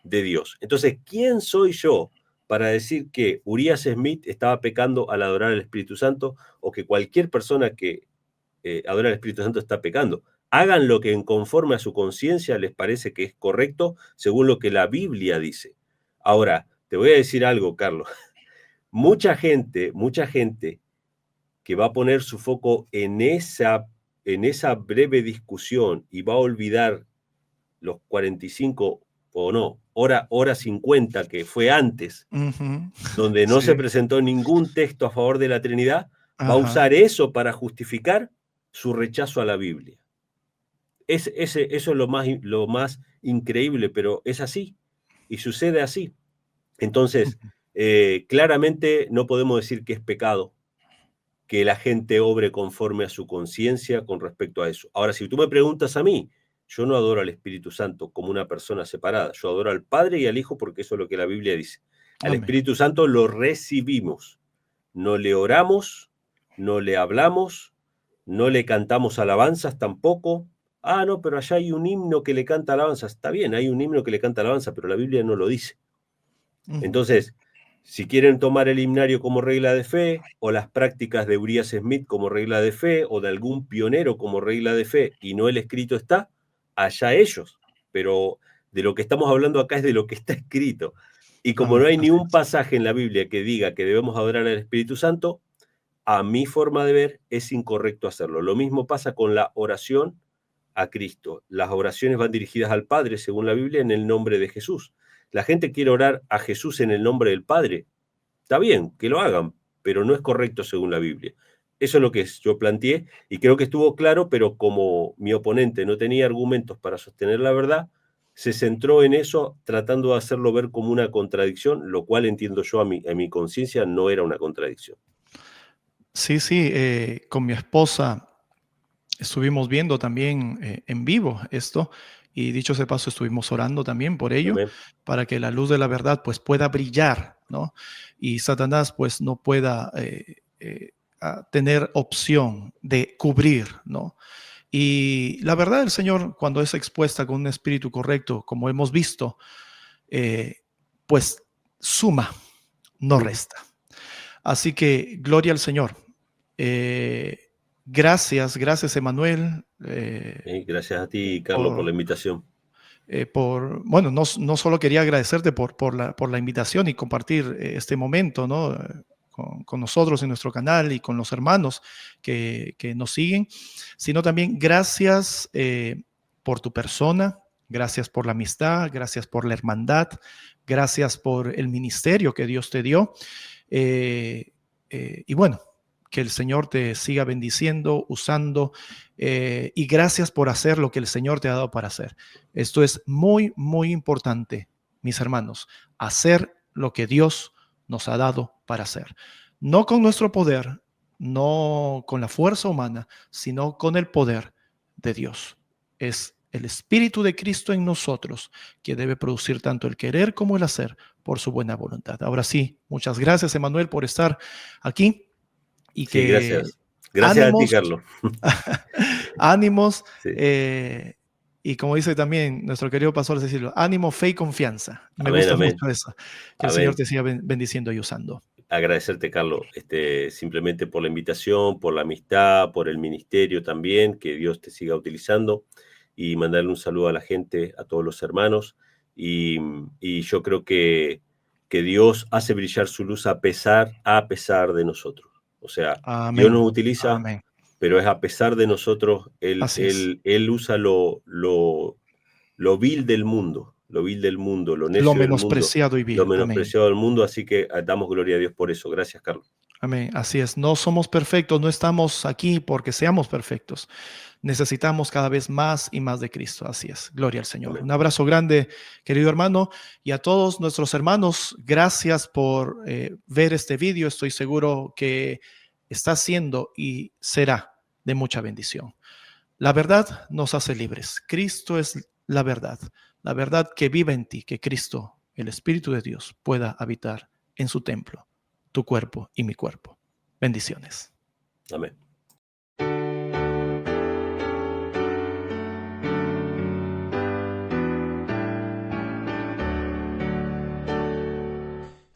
de Dios. Entonces, ¿quién soy yo para decir que Urias Smith estaba pecando al adorar al Espíritu Santo o que cualquier persona que adora al Espíritu Santo está pecando? Hagan lo que en conforme a su conciencia les parece que es correcto según lo que la Biblia dice. Ahora, te voy a decir algo, Carlos. Mucha gente que va a poner su foco en esa breve discusión y va a olvidar los 45 o no, hora 50 que fue antes, Ujú. donde no se Sí. presentó ningún texto a favor de la Trinidad, va a Ajá. usar eso para justificar su rechazo a la Biblia. Eso es lo más increíble, pero es así y sucede así. Entonces, Ujú. claramente no podemos decir que es pecado que la gente obre conforme a su conciencia con respecto a eso. Ahora, si tú me preguntas a mí, yo no adoro al Espíritu Santo como una persona separada. Yo adoro al Padre y al Hijo porque eso es lo que la Biblia dice. Al Amén. Espíritu Santo lo recibimos. No le oramos, no le hablamos, no le cantamos alabanzas tampoco. Ah, no, pero allá hay un himno que le canta alabanzas. Está bien, hay un himno que le canta alabanza, pero la Biblia no lo dice. Ujú. Entonces, si quieren tomar el himnario como regla de fe, o las prácticas de Urias Smith como regla de fe, o de algún pionero como regla de fe, y no el escrito está, allá ellos. Pero de lo que estamos hablando acá es de lo que está escrito. Y como Amén. no hay ni Así un es. pasaje en la Biblia que diga que debemos adorar al Espíritu Santo, a mi forma de ver es incorrecto hacerlo. Lo mismo pasa con la oración a Cristo. Las oraciones van dirigidas al Padre, según la Biblia, en el nombre de Jesús. La gente quiere orar a Jesús en el nombre del Padre. Está bien, que lo hagan, pero no es correcto según la Biblia. Eso es lo que yo planteé y creo que estuvo claro, pero como mi oponente no tenía argumentos para sostener la verdad, se centró en eso tratando de hacerlo ver como una contradicción, lo cual entiendo yo a mi conciencia no era una contradicción. Sí, sí, con mi esposa estuvimos viendo también en vivo esto y dicho ese paso estuvimos orando también por ello Amén. para que la luz de la verdad pues pueda brillar, ¿no? Y Satanás pues no pueda tener opción de cubrir, ¿no? Y la verdad del Señor cuando es expuesta con un espíritu correcto, como hemos visto, eh, pues suma, no resta. Así que gloria al Señor. Gracias, Emanuel, Gracias a ti, Carlos, por la invitación. bueno, no solo quería agradecerte por la invitación y compartir este momento, ¿no? Con nosotros en nuestro canal y con los hermanos que nos siguen, sino también gracias por tu persona, gracias por la amistad, gracias por la hermandad, gracias por el ministerio que Dios te dio. Y bueno, que el Señor te siga bendiciendo, usando, y gracias por hacer lo que el Señor te ha dado para hacer. Esto es muy, muy importante, mis hermanos, hacer lo que Dios nos ha dado para hacer. No con nuestro poder, no con la fuerza humana, sino con el poder de Dios. Es el Espíritu de Cristo en nosotros que debe producir tanto el querer como el hacer por su buena voluntad. Ahora sí, muchas gracias, Emanuel, por estar aquí y Sí, que gracias. Gracias a ti, ánimos, Carlos. ánimos, Sí. y como dice también nuestro querido pastor Cecilio, ánimo, fe y confianza. Me Amén, gusta amén, mucho eso, que el Señor amén. te siga bendiciendo y usando. Agradecerte, Carlos, simplemente por la invitación, por la amistad, por el ministerio también, que Dios te siga utilizando, y mandarle un saludo a la gente, a todos los hermanos, y yo creo que Dios hace brillar su luz a pesar de nosotros. O sea, Dios Amén, nos utiliza, amén. pero es a pesar de nosotros. Él, Así es. él, él usa lo vil del mundo, lo Lo necio del mundo, menospreciado y lo vil. Amén. menospreciado del mundo, así que damos gloria a Dios por eso. Gracias, Carlos. Amén. Así es. No somos perfectos, no estamos aquí porque seamos perfectos. Necesitamos cada vez más y más de Cristo. Así es. Gloria al Señor. Amén. Un abrazo grande, querido hermano, y a todos nuestros hermanos, gracias por ver este video. Estoy seguro que está siendo y será de mucha bendición. La verdad nos hace libres. Cristo es la verdad que vive en ti, que Cristo, el Espíritu de Dios, pueda habitar en su templo, tu cuerpo y mi cuerpo. Bendiciones. Amén.